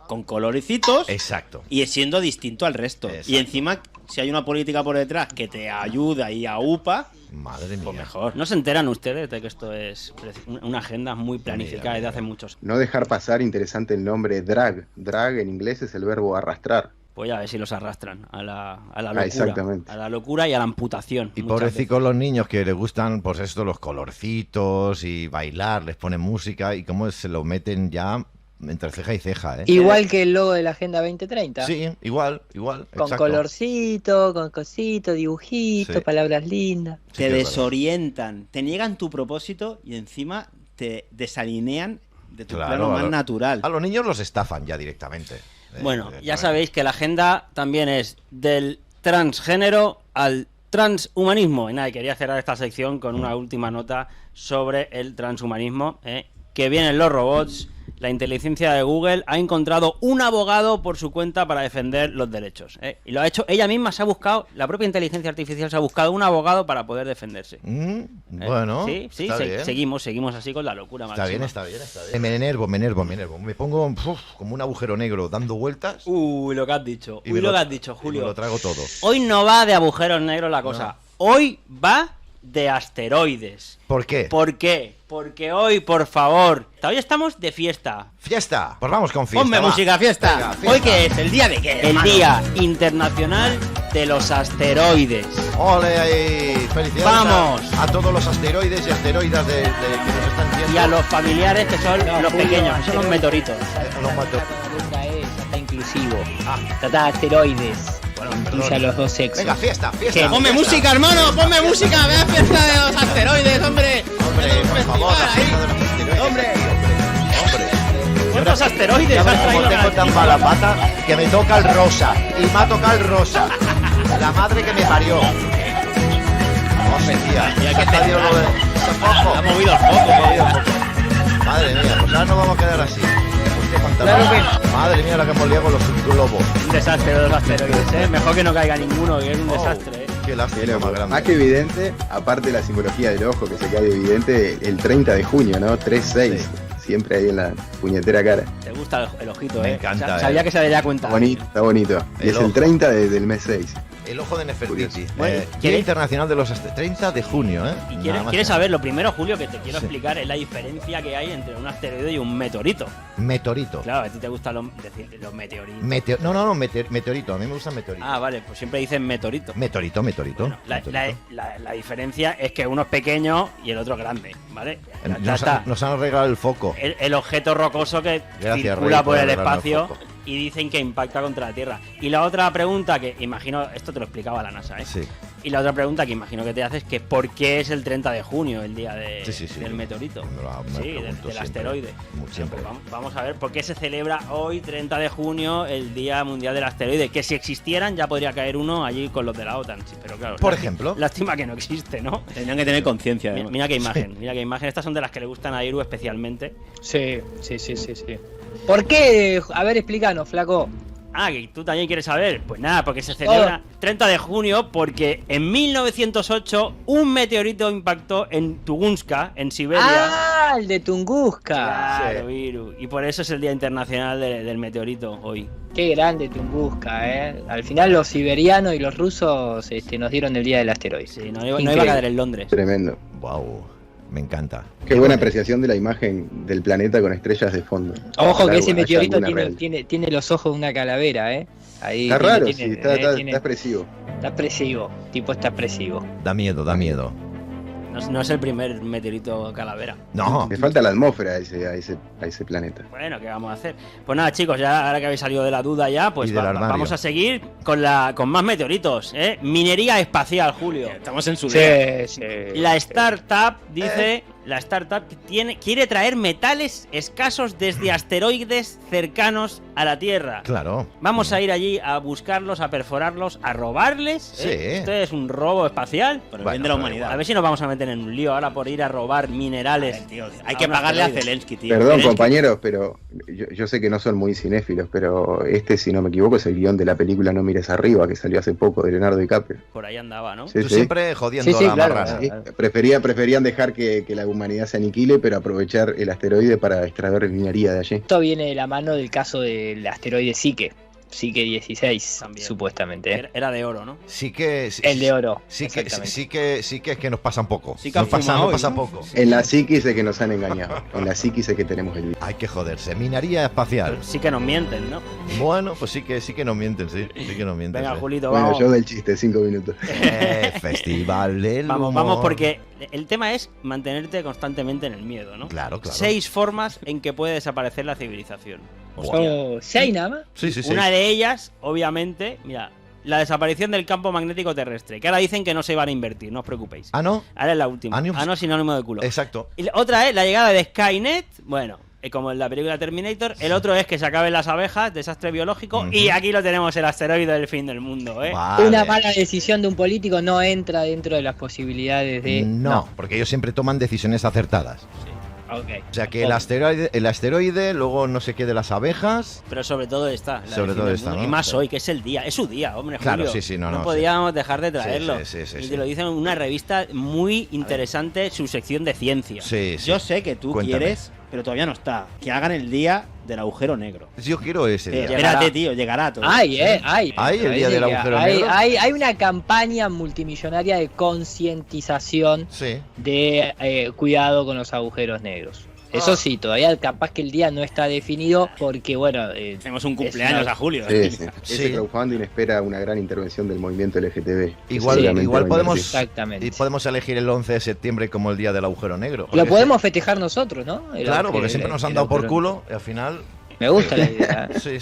Con coloricitos Exacto. y siendo distinto al resto. Exacto. Y encima, si hay una política por detrás que te ayuda y aupa, Madre mía. pues mejor. ¿No se enteran ustedes de que esto es una agenda muy planificada desde hace muchos? No dejar pasar, interesante el nombre drag. Drag en inglés es el verbo arrastrar. Pues ya a ver si los arrastran a la locura. exactamente. A la locura y a la amputación. Y muchas pobrecicos los niños que les gustan, pues esto, los colorcitos y bailar, les ponen música y cómo se lo meten ya entre ceja y ceja, ¿eh? Igual que el logo de la Agenda 2030. Sí, igual, Con exacto. colorcito, con cosito, dibujitos, Sí. palabras lindas. Sí Te que es verdad. desorientan, te niegan tu propósito y encima te desalinean de tu Claro, plano a más lo- natural. A los niños los estafan ya directamente. Bueno, ya directamente. sabéis que la agenda también es del transgénero al transhumanismo. Y nada, quería cerrar esta sección con una última nota sobre el transhumanismo, que vienen los robots. La inteligencia de Google ha encontrado un abogado por su cuenta para defender los derechos. Y lo ha hecho ella misma, se ha buscado, la propia inteligencia artificial se ha buscado un abogado para poder defenderse. Bueno, Sí, está bien. seguimos así con la locura Está máxima. bien, está bien, está bien. Me enervo. Me pongo como un agujero negro dando vueltas Uy, lo que has dicho. y me Lo que has dicho, y me Julio. lo trago todo. Hoy no va de agujeros negros la cosa. Hoy va de asteroides. ¿Por qué? ¿Por qué? Porque hoy, por favor, hoy estamos de fiesta. Fiesta. Pues vamos con fiesta. Ponme va. música, fiesta. Venga, fiesta. ¿Hoy qué es? ¿El día de qué? El hermano? Día Internacional de los Asteroides. ¡Ole ahí! ¡Felicidades! Vamos. A todos los asteroides y asteroidas de que nos están viendo. Y a los familiares que son los Julio, pequeños, que son los meteoritos. Los mato- Ya está inclusivo. Trata de asteroides. Incluye a los dos sexos. Venga, fiesta, fiesta. ¿Qué? Ponme fiesta. música, hermano, ponme música, ve a fiesta de los asteroides, hombre. Hombre, por favor, la fiesta de los asteroides. Hombre. Hombre. ¿Cuántos asteroides Ya has ves cómo traído? tengo tan mala pata que me toca el rosa. Y me ha tocado el rosa. La madre que me parió. Hombre, tía. Ya que te dio lo de... Ha movido el foco. Madre mía, pues ahora nos vamos a quedar así. Claro que Madre mía, la que hemos liado con los globos. Un desastre de los asteroides, ¿eh? Mejor que no caiga ninguno, que es un desastre, ¿eh? Qué lástima más grande. Más que evidente, aparte de la simbología del ojo que se cae evidente, el 30 de junio, ¿no? 3-6. Sí. Siempre ahí en la puñetera cara. Te gusta el ojito, Me ¿eh? encanta, Sabía que se daría cuenta. Está bonito. Y es ojo. el 30 del mes 6. El ojo de Nefertiti. Bueno, Día ¿quieres- Internacional de los 30 de junio, ¿eh? Y Nada más quieres que- saber, lo primero, Julio, que te quiero Sí. explicar es la diferencia que hay entre un asteroide y un meteorito. Meteorito. Claro, a ti te gustan decir los meteoritos. No, meteorito. A mí me gusta meteorito. Ah, vale, pues siempre dicen meteorito. Meteorito. Bueno, la diferencia es que uno es pequeño y el otro grande, ¿vale? Ya Nos, está. nos han regalado el foco. El objeto rocoso que Gracias, circula Rey, por por el regalarme el espacio foco. y dicen que impacta contra la Tierra. Y la otra pregunta que imagino, esto te lo explicaba la NASA, ¿eh? Sí. Y la otra pregunta que imagino que te haces es que ¿por qué es el 30 de junio el día Sí. del meteorito? Me Sí, pregunto del siempre. asteroide. Siempre. Pues vamos a ver por qué se celebra hoy, 30 de junio, el Día Mundial del Asteroide. Que si existieran ya podría caer uno allí con los de la OTAN. Sí, pero claro, Por ejemplo. Lástima que no existe, ¿no? Tendrían que tener conciencia, Mira, además. mira qué imagen, mira qué imagen. Estas son de las que le gustan a Iru especialmente. Sí. ¿Por qué? A ver, explícanos, flaco. Ah, que tú también quieres saber. Pues nada, porque se celebra 30 de junio porque en 1908 un meteorito impactó en Tunguska, en Siberia. Ah, el de Tunguska. Claro, Iru. Y por eso es el Día Internacional del Meteorito hoy. Qué grande Tunguska, Al final los siberianos y los rusos nos dieron el día del asteroide. Sí, no iba a Increíble. caer en Londres. Tremendo. Wow. Me encanta. Qué buena apreciación de la imagen del planeta con estrellas de fondo. Ojo que Ojalá ese haya meteorito alguna real. tiene los ojos de una calavera, Ahí Está tiene- raro, tiene- sí, está tiene- expresivo. está expresivo, tipo está expresivo. Da miedo. No es el primer meteorito calavera. No. Le falta la atmósfera a ese planeta. Bueno, ¿qué vamos a hacer? Pues nada, chicos, ya ahora que habéis salido de la duda ya, pues Y del armario. vamos a seguir con más meteoritos, ¿eh? Minería espacial, Julio. Estamos en su día. Sí. La startup dice, la startup quiere traer metales escasos desde asteroides cercanos a la Tierra. Claro. Vamos a ir allí a buscarlos, a perforarlos, a robarles. Sí. Esto es un robo espacial. Por el Bueno, bien de la pero humanidad. A ver si nos vamos a meter en un lío ahora por ir a robar minerales. Hay a que un pagarle a asteroide. Zelensky, tío. Perdón, Zelensky. compañeros, pero yo sé que no son muy cinéfilos, pero si no me equivoco, es el guión de la película No mires arriba, que salió hace poco, de Leonardo DiCaprio. Por ahí andaba, ¿no? Sí, Tú sí. siempre jodiendo Sí, la claro. marrana. Sí, preferían dejar que la humanidad se aniquile, pero aprovechar el asteroide para extraer minería de allí. Esto viene de la mano del caso del asteroide Psyche 16, También. supuestamente. Era de oro, ¿no? Sí que. El de oro. Sí exactamente. que es que nos pasan poco. Sí que han nos pasa, fumado nos hoy, pasa ¿no? poco. En la psiquis es que nos han engañado. En la psiquis es que tenemos el Hay que joderse. Minería espacial. Sí que nos mienten, ¿no? Bueno, pues sí que nos mienten, sí. Sí que nos mienten. Venga, sí. Julito, Bueno, vamos. yo del chiste, 5 minutos. Festival del Vamos, humor. vamos, porque el tema es mantenerte constantemente en el miedo, ¿no? Claro. 6 formas en que puede desaparecer la civilización. Oh, ¿6 nada más? Sí. Una de ellas, obviamente, mira, la desaparición del campo magnético terrestre, que ahora dicen que no se van a invertir, no os preocupéis. Ah, ¿no? Ahora es la última. Ah, no. Sinónimo de culo. Exacto. Y la otra es la llegada de Skynet, bueno, como en la película Terminator. El otro es que se acaben las abejas, desastre biológico. Ujú. Y aquí lo tenemos, el asteroide del fin del mundo, ¿eh? Vale. Una mala decisión de un político no entra dentro de las posibilidades de... No, porque ellos siempre toman decisiones acertadas. Ok. O sea que el asteroide, luego no sé qué de las abejas. Pero sobre todo esta. la Sobre del fin todo del esta, mundo. ¿no? Y más Claro. hoy, que es el día. Es su día, hombre, Claro, Julio. sí, no, podíamos dejar de traerlo. Sí, y sí. te lo dicen en una revista muy interesante, su sección de ciencia. Sí. Yo sé que tú Cuéntame. quieres, pero todavía no está, que hagan el día del agujero negro. Yo quiero ese día. Espérate, tío, llegará todo. Hay el día del agujero negro. Hay una campaña multimillonaria de concientización Sí. de cuidado con los agujeros negros. Eso sí, todavía capaz que el día no está definido porque, bueno... Tenemos un cumpleaños una- a Julio. Sí, sí. Sí. Ese crowdfunding espera una gran intervención del movimiento LGTB. Igual Seguramente va a podemos, invertir. Exactamente. y podemos elegir el 11 de septiembre como el día del agujero negro. Lo podemos festejar nosotros, ¿no? Claro, porque siempre nos han dado por culo y al final. Me gusta la idea. Sí.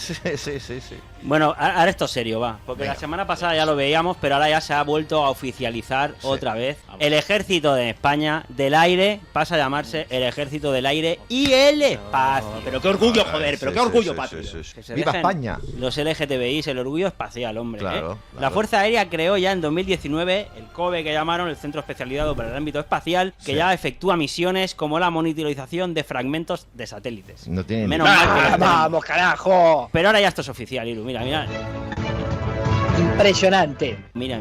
Bueno, ahora esto es serio, va. Porque Venga. la semana pasada ya lo veíamos, pero ahora ya se ha vuelto a oficializar otra vez. El Ejército de España del Aire pasa a llamarse el Ejército del Aire y el Espacio. Pero qué orgullo, joder, pero qué orgullo, patio. Que se ¡Viva dejen España! Los LGTBI, el orgullo espacial, hombre. Claro, ¿eh? claro. La Fuerza Aérea creó ya en 2019 el COBE que llamaron el Centro Especializado para el Ámbito Espacial, que Sí. ya efectúa misiones como la monitorización de fragmentos de satélites. No tiene ni- Menos mal que ¡Vamos, carajo! Pero ahora ya esto es oficial, Iru. Mira. Impresionante. Mira.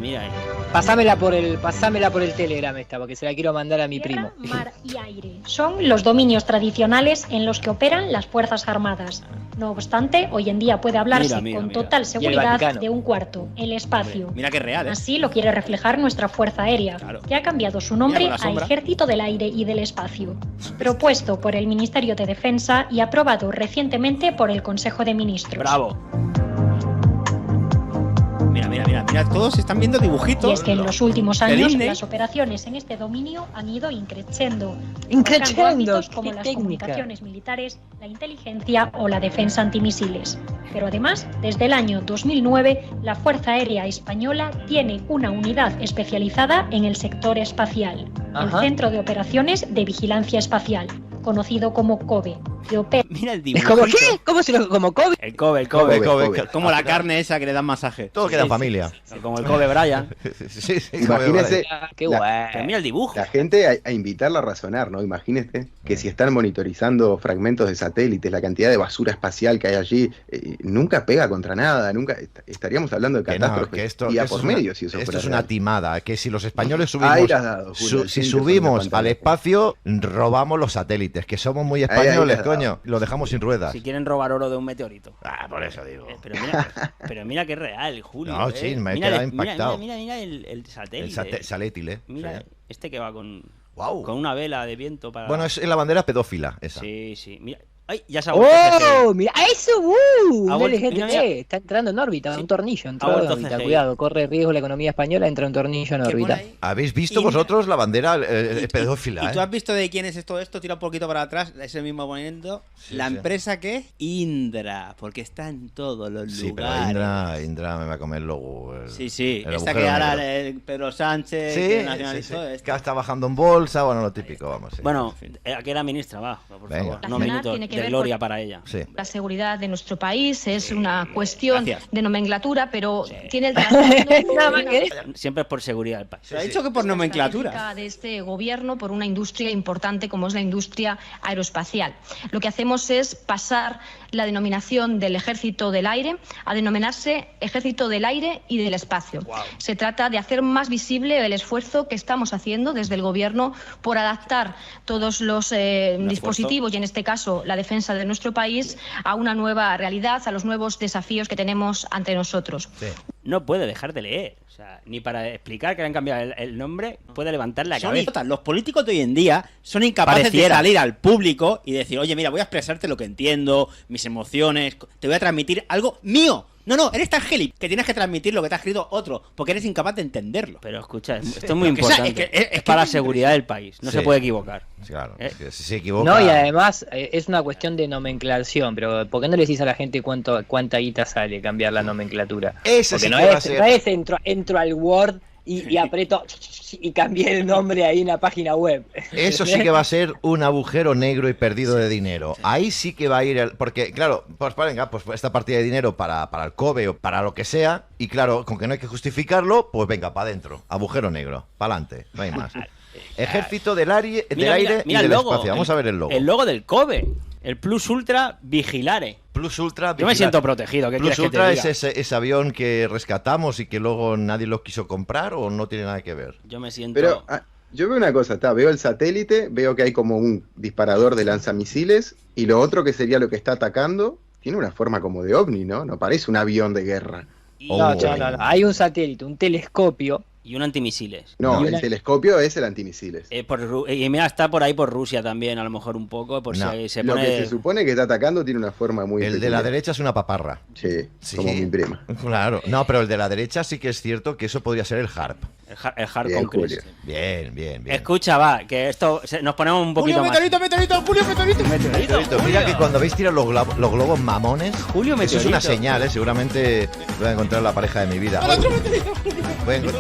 Pasámela por el Telegram esta, porque se la quiero mandar a mi primo. Tierra, mar y aire son los dominios tradicionales en los que operan las Fuerzas Armadas. No obstante, hoy en día puede hablarse con total seguridad de un cuarto, el espacio. Mira que es real, ¿eh? Así lo quiere reflejar nuestra Fuerza Aérea, que ha cambiado su nombre a Ejército del Aire y del Espacio, propuesto por el Ministerio de Defensa y aprobado recientemente por el Consejo de Ministros. ¡Bravo! Mira, todos están viendo dibujitos. Y es que en los últimos años las operaciones en este dominio han ido increciendo ámbitos como las comunicaciones militares, la inteligencia o la defensa antimisiles. Pero además, desde el año 2009, la Fuerza Aérea Española tiene una unidad especializada en el sector espacial, el Centro de Operaciones de Vigilancia Espacial, conocido como COBE. Mira el dibujo. ¿Cómo qué? ¿Cómo se lo como Kobe? El Kobe. Como la carne esa que le dan masaje. Todo queda en familia. Como el Kobe Bryant. Sí, Imagínese, Qué guay. Pero mira el dibujo. la gente a invitarla a razonar, ¿no? Imagínese que si están monitorizando fragmentos de satélites, la cantidad de basura espacial que hay allí, nunca pega contra nada, nunca estaríamos hablando de catástrofes día por medio si eso esto fuera es una real. timada, que si los españoles subimos, Ahí la has dado, Julio, si sin subimos que al espacio, robamos los satélites, que somos muy españoles, ahí, coño, lo dejamos sin ruedas. Si quieren robar oro de un meteorito. Por eso digo. Pero mira que es real, Julio. No, sí, me he quedado impactado. Mira el satélite. El satélite. Mira, Sí. este que va con Wow. una vela de viento para... Bueno, es la bandera pedófila, esa. Sí. Mira. ¡Ay! Ya se ha vuelto ¡Oh! ¡Mira eso! Un Ha vuelto- LGTB. mira. Está entrando en órbita, un tornillo. Entró Ha en vuelto órbita. CGI. Cuidado, corre riesgo la economía española, entra un tornillo en ¿Qué pone órbita. ahí? ¿Habéis visto Indra. vosotros la bandera ¿Y pedófila? tú has visto de quién es todo esto? Tira un poquito para atrás, ese mismo poniendo. Sí, la sí. empresa que es Indra, porque está en todos los Sí, pero lugares. Indra me va a comer luego. Sí. el Esta agujero que ahora negro. el Pedro Sánchez, Sí, que nacionalizó sí. esto. Que está bajando en bolsa, bueno, lo típico, vamos. Sí. Bueno, aquí era ministra, va, por Venga. favor. La No nacional minutos tiene que de ver gloria con- para ella. Sí. La seguridad de nuestro país es una cuestión Gracias. de nomenclatura, pero tiene el trasfondo Nada más de que una Siempre es por seguridad del país. Se ha dicho que por nomenclatura. estratégica de este gobierno por una industria importante como es la industria aeroespacial. Lo que hacemos es pasar la denominación del Ejército del Aire a denominarse Ejército del Aire y del Espacio. Se trata de hacer más visible el esfuerzo que estamos haciendo desde el gobierno por adaptar todos los dispositivos y en este caso la defensa de nuestro país a una nueva realidad, a los nuevos desafíos que tenemos ante nosotros. No puede dejar de leer. O sea, ni para explicar que le han cambiado el nombre, puede levantar la Son cabeza. idiotas. Los políticos de hoy en día son incapaces Pareciera. de salir al público y decir, oye, mira, voy a expresarte lo que entiendo, mis emociones, te voy a transmitir algo mío. No, eres tan geli que tienes que transmitir lo que te ha escrito otro, porque eres incapaz de entenderlo. Pero escucha, esto es muy Porque, o sea, importante. es que- para la seguridad del país. No Sí. se puede equivocar. Claro, ¿Eh? es que si se equivoca. No, y además es una cuestión de nomenclación, pero ¿por qué no le decís a la gente cuánta guita sale cambiar la nomenclatura? Ese Porque sí no que va a es, ser. no es entro al Word y aprieto y cambié el nombre ahí en la página web. Eso sí que va a ser un agujero negro y perdido de dinero. Ahí sí que va a ir porque claro, pues venga, pues esta partida de dinero para el COBE o para lo que sea, y claro, con que no hay que justificarlo, pues venga, para adentro, agujero negro, para adelante, no hay más. Ejército del aire, Mira y del el logo. espacio. Vamos a ver el logo. El logo del COBE. El Plus Ultra Vigilare. Plus Ultra. Yo me vigilar. siento protegido. ¿Qué Plus quieres que te Ultra diga? es ese avión que rescatamos y que luego nadie lo quiso comprar, o no tiene nada que ver. Yo me siento... Pero yo veo una cosa, veo el satélite, veo que hay como un disparador de lanzamisiles y lo otro que sería lo que está atacando tiene una forma como de ovni, ¿no? No parece un avión de guerra. No. Hay un satélite, un telescopio. Y un antimisiles. No, Y el una- telescopio es el antimisiles. Y mira, está por ahí por Rusia también, a lo mejor un poco, por No. si se Lo pone... que se supone que está atacando tiene una forma muy El de peculiar. la derecha es una paparra. Sí, Sí. como mi prima. Claro. No, pero el de la derecha sí que es cierto que eso podría ser el HARP. El hard Bien, concrete. Julio. Bien. Escucha, va, que esto nos ponemos un poquito Julio más. Meteorito, Julio Meteorito. Meteorito. Mira que cuando veis tirar los globos mamones, Julio eso es una Meteorito. señal, seguramente voy a encontrar la pareja de mi vida.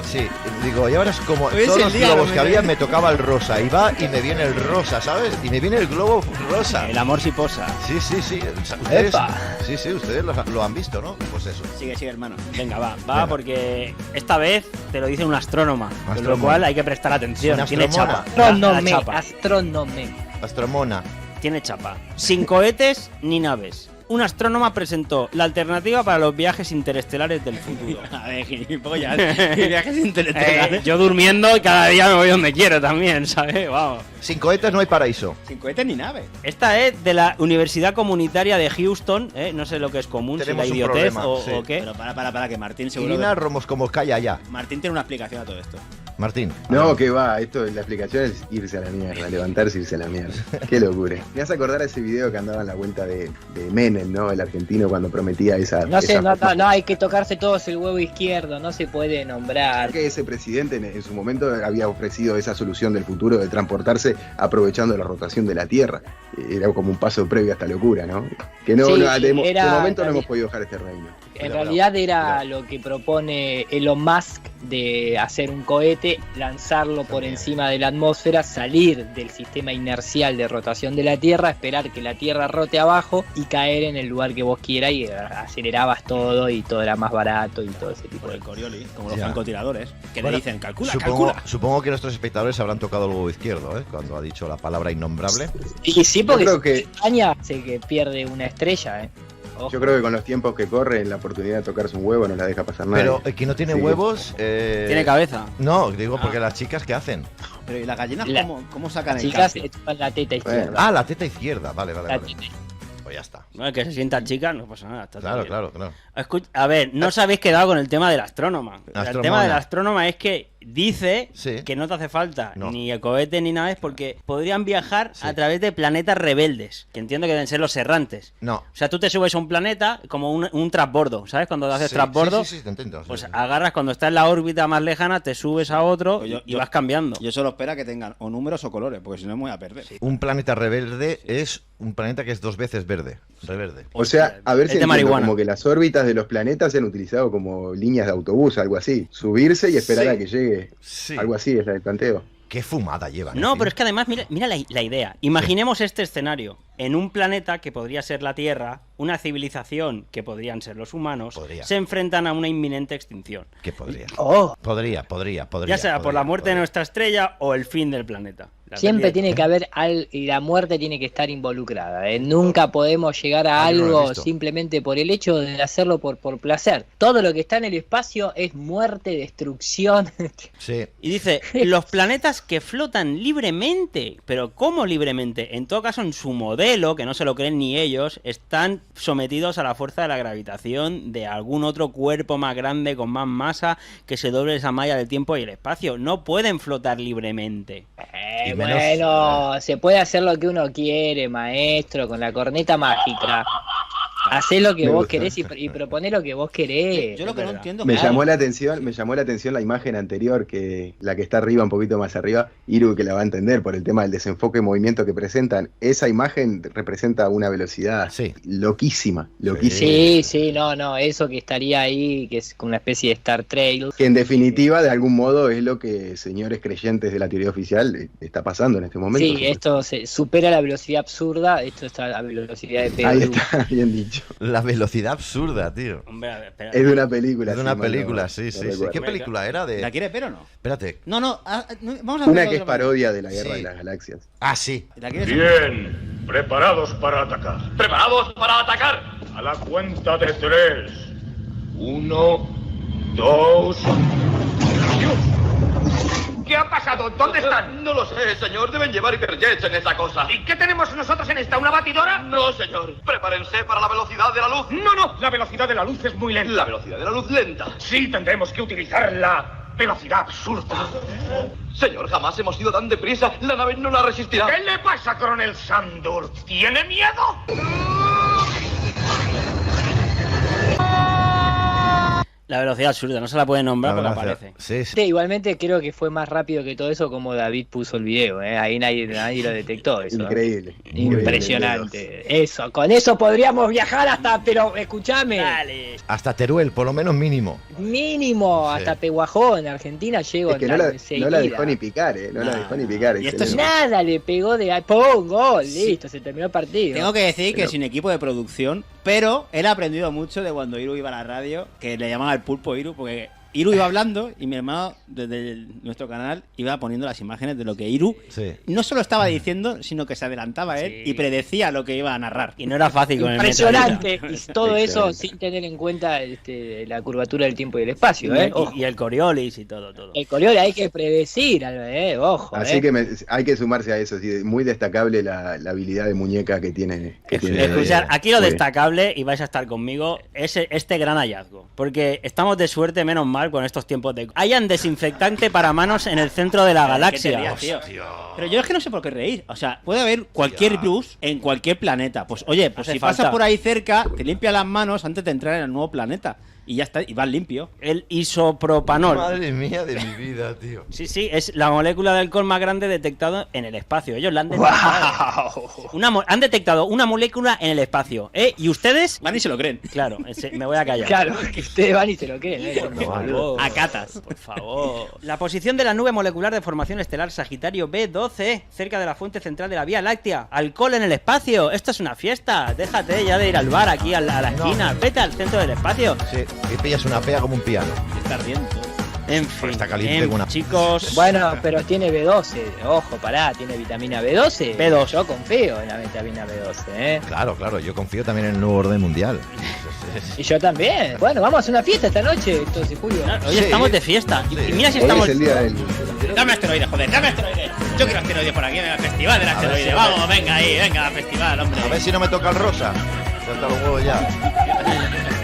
Sí, digo, y ahora es como Hoy es todos el los día, globos ¿no? que había me tocaba el rosa, y va y me viene el rosa, ¿sabes? Y me viene el globo rosa. El amor si posa. Sí. O sea, ustedes, ¡Epa! sí, ustedes lo han visto, ¿no? Pues eso. Sigue, hermano. Venga, va, Venga. porque esta vez te lo dice un astrónoma, con lo Astrónoma. cual hay que prestar atención. Una Tiene astromona. chapa. La chapa. Astrónome. Astromona. Tiene chapa. Sin cohetes ni naves. un astrónoma presentó la alternativa para los viajes interestelares del futuro. A ver, gilipollas, viajes interestelares. Yo durmiendo y cada día me voy donde quiero también, ¿sabes? Vamos. Sin cohetes no hay paraíso. Sin cohetes ni nave. Esta es de la Universidad Comunitaria de Houston, no sé lo que es común, Tenemos si la un idiotez problema, o qué. Pero para, que Martín seguro... Irina Romos como calla ya. Martín tiene una explicación a todo esto. Martín. No, que va, esto, la explicación es irse a la mierda, levantarse y irse a la mierda. Qué locura. Me hace acordar a ese video que andaba en la vuelta de Menem, ¿no? El argentino cuando prometía esa... No sé, no, hay que tocarse todos el huevo izquierdo, no se puede nombrar. Que ese presidente en su momento había ofrecido esa solución del futuro de transportarse aprovechando la rotación de la Tierra. Era como un paso previo a esta locura, ¿no? Que no, Sí, de era, momento no hemos podido dejar este reino. En realidad era lo que propone Elon Musk de hacer un cohete, lanzarlo por encima de la atmósfera, salir del sistema inercial de rotación de la Tierra, esperar que la Tierra rote abajo y caer en el lugar que vos quieras y acelerabas todo y todo era más barato y todo ese tipo de cosas. Corioli, como los Ya. francotiradores, que Bueno, le dicen, calcula. Supongo que nuestros espectadores habrán tocado el huevo izquierdo, ¿eh? Cuando ha dicho la palabra innombrable. Y sí, porque Yo creo que- España sé que pierde una estrella, Ojo. Yo creo que con los tiempos que corren, la oportunidad de tocarse un huevo no la deja pasar nadie. Pero el que no tiene Sí. huevos... Tiene cabeza. No, digo porque las chicas, ¿qué hacen? Pero ¿y las gallinas La- cómo sacan el Chicas calcio? se chupan la teta izquierda. Bueno. Ah, la teta izquierda. Vale. La vale. teta. Pues ya está. Bueno, que se sientan chicas, no pasa nada. Está todo bien. Claro. A ver, no os habéis quedado con el tema del astrónoma. El Astromona. tema del astrónoma es que dice Sí. que no te hace falta No. ni el cohete ni nada, es porque podrían viajar Sí. a través de planetas rebeldes, que entiendo que deben ser los errantes. No. O sea, tú te subes a un planeta como un transbordo, ¿sabes? Cuando haces Sí, transbordo, Sí, te entiendo. pues sí. agarras cuando está en la órbita más lejana, te subes a otro Pues y vas cambiando. Yo solo espero que tengan o números o colores, porque si no me voy a perder. Un planeta reverde es un planeta que es 2 veces verde. Reverde. O sea, a ver Es si de entiendo, marihuana. como que las órbitas de los planetas se han utilizado como líneas de autobús, algo así. Subirse y esperar Sí. a que llegue. Sí. Algo así es el planteo. Qué fumada llevan. No, tío. pero es que además, mira la idea. Imaginemos este escenario. En un planeta que podría ser la Tierra, una civilización que podrían ser los humanos, Podría. se enfrentan a una inminente extinción. ¿Qué podría? Oh, Podría. Ya sea por la muerte de nuestra estrella o el fin del planeta. La siempre peli- tiene que haber y la muerte tiene que estar involucrada. Nunca podemos llegar a Ah, yo no lo he algo visto. simplemente por el hecho de hacerlo por placer. Todo lo que está en el espacio es muerte, destrucción. Sí. Y dice, los planetas que flotan libremente. Pero ¿cómo libremente? En todo caso, en su modelo, que no se lo creen ni ellos, están sometidos a la fuerza de la gravitación de algún otro cuerpo más grande, con más masa, que se doble esa malla del tiempo y el espacio. No pueden flotar libremente. Y menos- Bueno, se puede hacer lo que uno quiere, maestro, con la corneta mágica. Hacé lo que Me vos gusta. querés y proponé lo que vos querés. Yo lo que no verdad. entiendo Me claro, llamó la atención la imagen anterior, que la que está arriba, un poquito más arriba, Iru que la va a entender por el tema del desenfoque y movimiento que presentan. Esa imagen representa una velocidad Sí. loquísima. Sí, no, eso que estaría ahí, que es como una especie de Star Trail. Que en definitiva, de algún modo, es lo que señores creyentes de la teoría oficial está pasando en este momento. Sí, esto se supera la velocidad absurda, esto está a la velocidad de Ahí Pedro. está, bien dicho. La velocidad absurda, tío. Hombre, a ver, espera. Es de una película. Es de si una mal no- película, no sí. recuerdo. ¿Qué película era? ¿La quiere ver o no? Espérate. No, vamos a Una hacer que es otra parodia de la Guerra Sí. de las Galaxias. Ah, sí. ¿La quieres? Bien, preparados para atacar. ¿Preparados para atacar? A la cuenta de 3. 1, 2. ¿Qué ha pasado? ¿Dónde están? No lo sé, señor. Deben llevar hiperjets en esa cosa. ¿Y qué tenemos nosotros en esta? ¿Una batidora? No, señor. Prepárense para la velocidad de la luz. No, la velocidad de la luz es muy lenta. La velocidad de la luz lenta. Sí, tendremos que utilizar la velocidad absurda. Señor, jamás hemos ido tan deprisa. La nave no la resistirá. ¿Qué le pasa, coronel Sandur? ¿Tiene miedo? La velocidad absurda, no se la puede nombrar porque La verdad, aparece. Sí, sí. Sí, igualmente creo que fue más rápido que todo eso como David puso el video, ahí nadie lo detectó eso. Increíble. Impresionante. Eso, con eso podríamos viajar hasta, pero escúchame, Dale. Hasta Teruel, por lo menos mínimo. mínimo Sí. hasta Pehuajó, en Argentina llego Es que no enseguida. la dejó ni picar, No la dejó ni picar. Y esto es excelente. Nada le pegó de ¡pum! Gol, listo, se terminó el partido. Tengo que decir que Pero- sin equipo de producción, pero él ha aprendido mucho de cuando Iru iba a la radio, que le llamaban el pulpo Iru, porque Iru iba hablando y mi hermano, desde nuestro canal, iba poniendo las imágenes de lo que Iru no solo estaba diciendo, sino que se adelantaba él y predecía lo que iba a narrar. Y no era fácil con impresionante. Y todo eso sin tener en cuenta la curvatura del tiempo y el espacio. Y el Coriolis y todo. El Coriolis hay que predecir, ojo. Así que hay que sumarse a eso. Sí, muy destacable la habilidad de muñeca que tiene. Escuchar, aquí lo destacable, y vais a estar conmigo, es este gran hallazgo. Porque estamos de suerte, menos mal, con estos tiempos de... Hayan desinfectante para manos en el centro de la galaxia. Pero yo es que no sé por qué reír. O sea, puede haber cualquier virus en cualquier planeta. Pues oye, pues si pasas por ahí cerca, te limpia las manos antes de entrar en el nuevo planeta. Y ya está, y vas limpio. El isopropanol. Madre mía de mi vida, tío. Sí, es la molécula de alcohol más grande detectada en el espacio. Ellos la han detectado. Han detectado una molécula en el espacio. Y ustedes van y se lo creen. Claro, me voy a callar. Claro, que ustedes van y se lo creen. Por favor. A catas, por favor. La posición de la nube molecular de formación estelar Sagitario B12, cerca de la fuente central de la Vía Láctea. Alcohol en el espacio. Esto es una fiesta. Déjate ya de ir al bar aquí a la esquina. Vete al centro del espacio. Sí. Y pillas una pea como un piano. Está ardiendo. En fin, está caliente chicos. Bueno, pero tiene B12. Ojo, pará, tiene vitamina B12. B2. Yo confío en la vitamina B12, Claro, yo confío también en el nuevo orden mundial. Y yo también. Bueno, vamos a hacer una fiesta esta noche, entonces, Julio. Hoy estamos de fiesta. Sí. Y mira si Hoy estamos... es el día del... Dame asteroides, joder, dame asteroides. Yo quiero asteroides por aquí, venga, festival del asteroide. Vamos, venga ahí, venga, festival, hombre. A ver si no me toca el rosa. Suelta los huevos ya.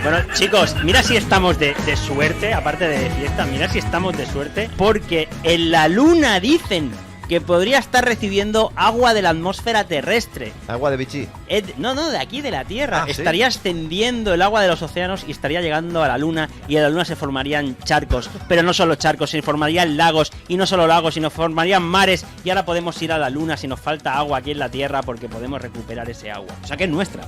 Bueno, chicos, mira si estamos de suerte, aparte de fiesta, mira si estamos de suerte, porque en la Luna dicen que podría estar recibiendo agua de la atmósfera terrestre. ¿Agua de bichí? No, de aquí, de la Tierra. ¿Sí? Estaría ascendiendo el agua de los océanos y estaría llegando a la Luna, y en la Luna se formarían charcos. Pero no solo charcos, se formarían lagos, y no solo lagos, sino formarían mares, y ahora podemos ir a la Luna si nos falta agua aquí en la Tierra, porque podemos recuperar ese agua. O sea que es nuestra.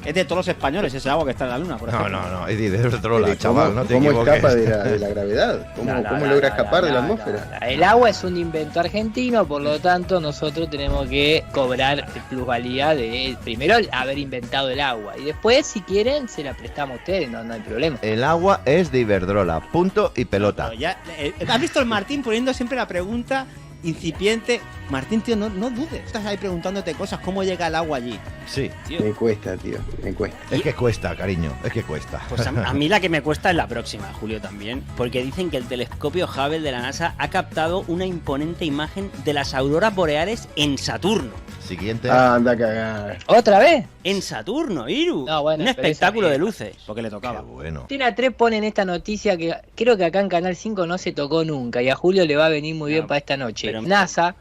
Es de todos los españoles ese agua que está en la Luna, por ejemplo. No, es de Iberdrola, chaval, no te ¿Cómo equivoques. escapa de la gravedad? ¿Cómo logra escapar de la atmósfera? El agua es un invento argentino, por lo tanto nosotros tenemos que cobrar plusvalía de primero haber inventado el agua, y después si quieren se la prestamos a ustedes, no hay problema. El agua es de Iberdrola, punto y pelota. ¿Has visto el Martín poniendo siempre la pregunta incipiente? Martín, tío, no dudes. Estás ahí preguntándote cosas, ¿cómo llega el agua allí? Sí. Tío. Me cuesta, tío, me cuesta. Es que cuesta, cariño, es que cuesta. Pues a mí la que me cuesta es la próxima, Julio, también, porque dicen que el telescopio Hubble de la NASA ha captado una imponente imagen de las auroras boreales en Saturno. Siguiente. Anda a cagar. ¿Otra vez? En Saturno, Iru. No, bueno, un pero espectáculo esa de luces. Porque le tocaba. Qué bueno. Antena 3 ponen esta noticia que creo que acá en Canal 5 no se tocó nunca, y a Julio le va a venir muy bien para esta noche. pero- NASA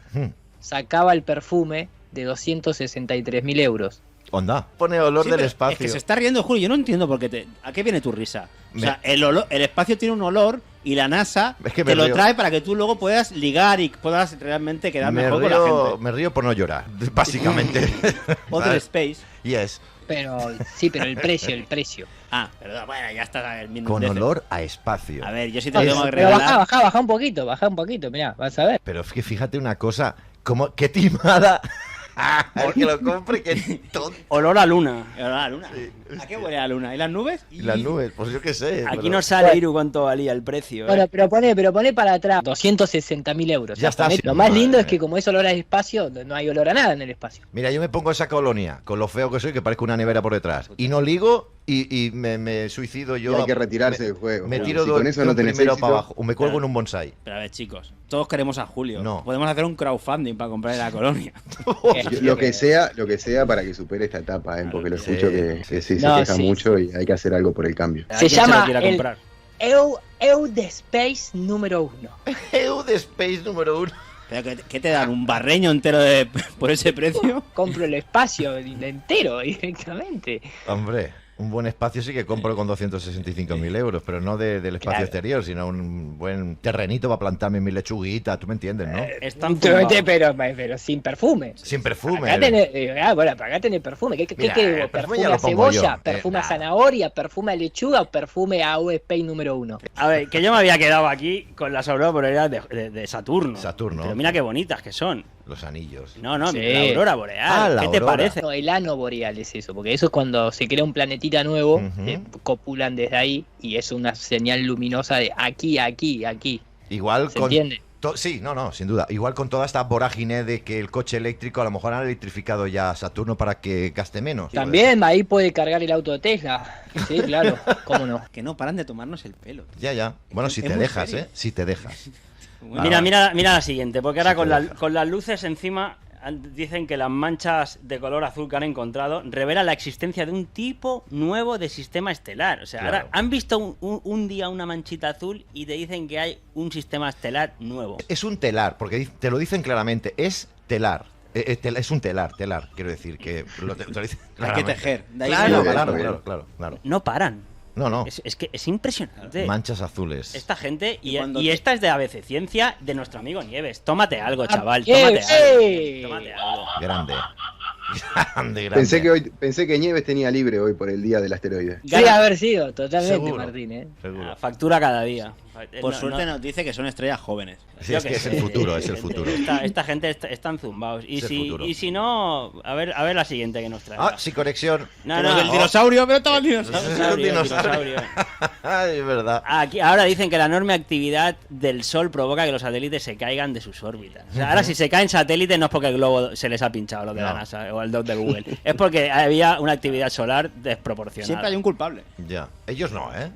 sacaba el perfume de 263.000 euros. Onda. Pone olor Sí, del pero espacio. Es que se está riendo, Julio. Yo no entiendo por qué ¿a qué viene tu risa? O sea, el espacio tiene un olor y la NASA Es que te me lo río. trae para que tú luego puedas ligar y puedas realmente quedar me mejor con la gente. me río por no llorar, básicamente. Other ¿Vale? Space. Yes. Pero sí, pero el precio. Ah, perdón, bueno, ya está el mismo. Con olor a espacio. A ver, yo sí te Pero tengo que regalar. baja un poquito, mirá, vas a ver. Pero es que fíjate una cosa, como qué timada. El que lo compre, qué tonto. Olor a luna. La luna. ¿A qué huele la luna? ¿Y las nubes? Y las nubes, pues yo qué sé. Aquí pero- no sale, Iru, cuánto valía el precio. Bueno, pero pone para atrás 260.000 euros. Ya O sea, está, sí. lo más lindo Madre es que como es olor a espacio, no hay olor a nada en el espacio. Mira, yo me pongo esa colonia, con lo feo que soy, que parezco una nevera por detrás. Y no ligo y me suicido yo. Y hay que retirarse del juego. Me Bueno, tiro si con eso no tenés primero éxito, para abajo. O me cuelgo en un bonsai. Pero a ver, chicos, todos queremos a Julio. No. Podemos hacer un crowdfunding para comprar la colonia. Lo que sea para que supere esta etapa, porque lo escucho que sí, No, se queja sí. mucho y hay que hacer algo por el cambio. Se llama quiera el comprar? Eud Space número 1. EU de Space número 1. Pero ¿qué te dan? ¿Un barreño entero por ese precio? Compro el espacio entero directamente. Hombre, un buen espacio sí que compro con 265.000 euros, pero no del espacio Claro. exterior, sino un buen terrenito para plantarme mi lechuguita, tú me entiendes, ¿no? Están fumados. Pero sin perfume. Sin perfume. Acá tenés, bueno, para acá tenés perfume. ¿Qué Mira, querés? el perfume ¿Perfume ya a lo pongo cebolla? yo. ¿Perfume a Nah. zanahoria? ¿Perfume a lechuga? ¿O perfume a Space número 1? A ver, que yo me había quedado aquí con las auroras boreales de Saturno. Saturno. Pero mira qué bonitas que son. Los anillos. No, Sí. la aurora boreal. ¿Qué te parece? No, el ano boreal es eso, porque eso es cuando se crea un planetita nuevo, copulan desde ahí y es una señal luminosa de aquí. Igual ¿Se con... entiende? Sí, no, sin duda. Igual con toda esta vorágine de que el coche eléctrico, a lo mejor han electrificado ya Saturno para que gaste menos. También ahí puede cargar el auto de Tesla. Sí, claro, cómo no. Que no paran de tomarnos el pelo. Ya. Bueno, si Es te muy dejas, serio. Si te dejas. Mira la siguiente, porque ahora Sí, con las luces encima dicen que las manchas de color azul que han encontrado revelan la existencia de un tipo nuevo de sistema estelar. O sea, Claro. ahora han visto un día una manchita azul y te dicen que hay un sistema estelar nuevo. Es un telar, porque te lo dicen claramente, es telar. Es un telar, quiero decir, que te lo dicen Hay que claramente. tejer. De ahí Claro. No paran. No. Es que es impresionante. Manchas azules. Esta gente, Y cuando y esta es de ABC Ciencia de nuestro amigo Nieves. Tómate algo, chaval. Nieves. Tómate algo. Grande. Grande. Pensé que Nieves tenía libre hoy por el día del asteroide. Sí, haber sido, totalmente, Seguro. Martín, Seguro. Factura cada día. Por suerte nos dice que son estrellas jóvenes. Sí, Yo es qué que es sé, el futuro, es el futuro. Esta gente están zumbados. Y Es el futuro. si no, a ver la siguiente que nos trae. Sí, conexión. No, El dinosaurio, pero todo el Dinosaurio. Ay, es verdad. Aquí, ahora dicen que la enorme actividad del Sol provoca que los satélites se caigan de sus órbitas. O sea, ahora si se caen satélites no es porque el globo se les ha pinchado, lo de la No. NASA o el dot de Google. Es porque había una actividad solar desproporcionada. Siempre hay un culpable. Ya. Ellos no, ¿eh?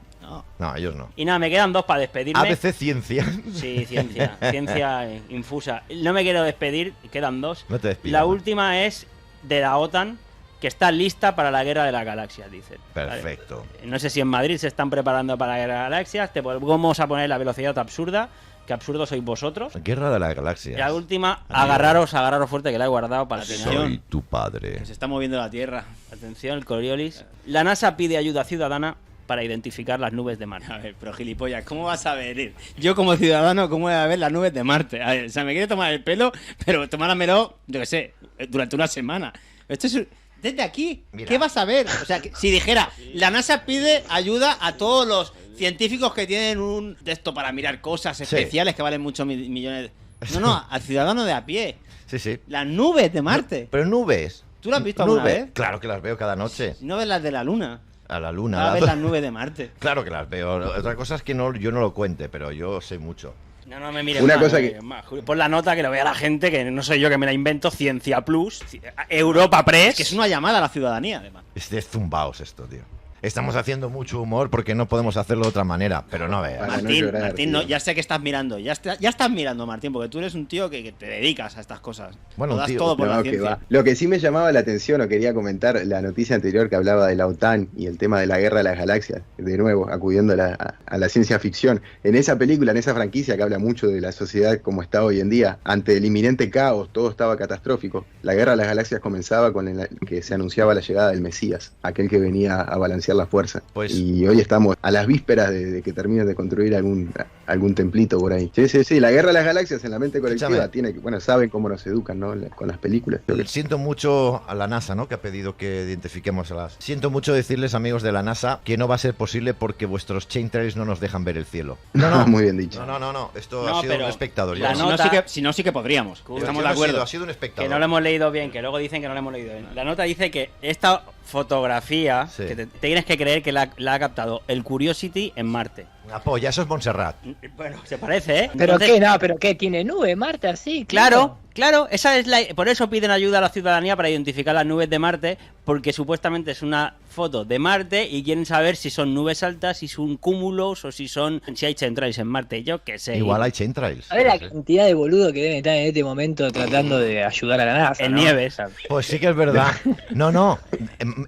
No, ellos no. Y nada, me quedan dos para despedirme. ABC Ciencia. Sí, ciencia infusa. No me quiero despedir, quedan dos. No te despidas. La última es de la OTAN, que está lista para la guerra de las galaxias, dicen. Perfecto. ¿Vale? No sé si en Madrid se están preparando para la guerra de las galaxias. Vamos a poner la velocidad absurda, que absurdo sois vosotros. Guerra de las Y Galaxias. la última, agarraros fuerte, que la he guardado para tener. Soy tu padre. Que se está moviendo la Tierra. Atención, el Coriolis. La NASA pide ayuda ciudadana para identificar las nubes de Marte. A ver, pero gilipollas, ¿cómo vas a ver? Yo como ciudadano, ¿cómo voy a ver las nubes de Marte? A ver, o sea, me quiere tomar el pelo, pero tomármelo, yo qué sé, durante una semana. Esto es... Desde aquí, Mira. ¿qué vas a ver? O sea, si dijera, la NASA pide ayuda a todos los científicos que tienen un texto para mirar cosas especiales que valen muchos millones. No, al ciudadano de a pie. Sí. Las nubes de Marte. Pero nubes. ¿Tú las has visto alguna Nubes. vez? Claro que las veo cada noche. No ves las de la Luna. A la luna. A ver las nubes de Marte. Claro que las veo. Otra cosa es que yo no lo cuente, pero yo sé mucho. No me mires Una más, cosa no me que- mires más, Julio. Pon la nota que lo vea la gente, que no soy yo que me la invento. Ciencia Plus, Europa Press. Que es una llamada a la ciudadanía, además. Es de zumbaos esto, tío. Estamos haciendo mucho humor porque no podemos hacerlo de otra manera, pero no veas. Para no Martín, llorar, Martín, tío. no, ya sé que estás mirando. Ya estás mirando, Martín, porque tú eres un tío que te dedicas a estas cosas. Bueno, Lo das tío, todo por No, la que ciencia. va. Lo que sí me llamaba la atención, o quería comentar, la noticia anterior que hablaba de la OTAN y el tema de la guerra de las galaxias, de nuevo, acudiendo a la ciencia ficción. En esa película, en esa franquicia que habla mucho de la sociedad como está hoy en día, ante el inminente caos, todo estaba catastrófico. La guerra de las galaxias comenzaba con que se anunciaba la llegada del Mesías, aquel que venía a balancear la fuerza. Pues- Y hoy estamos a las vísperas de que terminen de construir algún templito por ahí. Sí, la guerra de las galaxias en la mente colectiva Escúchame. tiene que, bueno, saben cómo nos educan, ¿no? Con las películas. Siento mucho a la NASA, ¿no? Que ha pedido que identifiquemos a las... Siento mucho decirles, amigos de la NASA, que no va a ser posible porque vuestros chain trails no nos dejan ver el cielo. No. Muy bien dicho. No. Esto No, ha sido pero un espectador. la ya. Si no, nota- sí que podríamos. Estamos de acuerdo. Ha sido un espectador. Que no lo hemos leído bien, que luego dicen que no lo hemos leído bien. La nota dice que esta fotografía, Sí. que te tienes que creer que la ha captado el Curiosity en Marte. Una polla, eso es Montserrat. Bueno, se parece, ¿eh? ¿Pero Entonces, qué? No, ¿pero qué? ¿Tiene nube, Marte, así? Claro, esa es por eso piden ayuda a la ciudadanía para identificar las nubes de Marte, porque supuestamente es una foto de Marte y quieren saber si son nubes altas, si son cúmulos o si hay chemtrails en Marte. Yo qué sé. Igual hay chain trails. A ver la cantidad de boludo que deben estar en este momento tratando de ayudar a la NASA. En ¿no? Nieves. Pues sí que es verdad. No.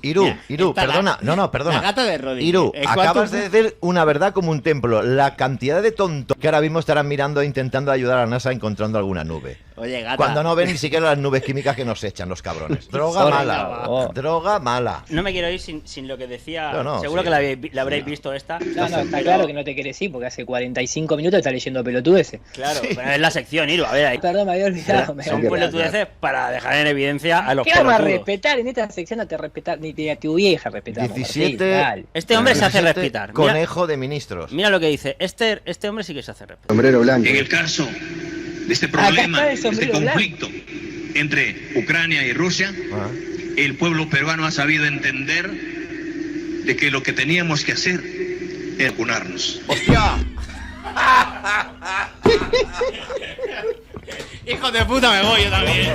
Iru, Está perdona. No, perdona. La gata de Rodin. Iru, ¿Cuántos- acabas de decir una verdad como un templo. La cantidad de tontos que ahora mismo estarán mirando e intentando ayudar a la NASA encontrando alguna nube. Oye, gata. Cuando no ven ni siquiera las nubes químicas que nos echan los cabrones. Droga Sorry, mala. no. Droga mala. No me quiero ir sin lo que decía. No, Seguro sí. que la habréis visto esta. No, está claro que no te querés ir porque hace 45 minutos está leyendo pelotudeces. Claro, pero es la sección, Iru. A ver, ahí. Perdón, me había olvidado. Son Qué pelotudeces para dejar en evidencia a los ¿Qué vamos a pelotudos. respetar? En esta sección no te respetar ni a tu vieja respetamos. 17. Este hombre se hace 17 respetar. Conejo de ministros. Mira lo que dice. Este hombre sí que se hace respetar. Sombrero blanco. En el caso de este problema, de este conflicto entre Ucrania y Rusia, el pueblo peruano ha sabido entender de que lo que teníamos que hacer era vacunarnos. ¡Hostia! Hijo de puta, me voy yo también.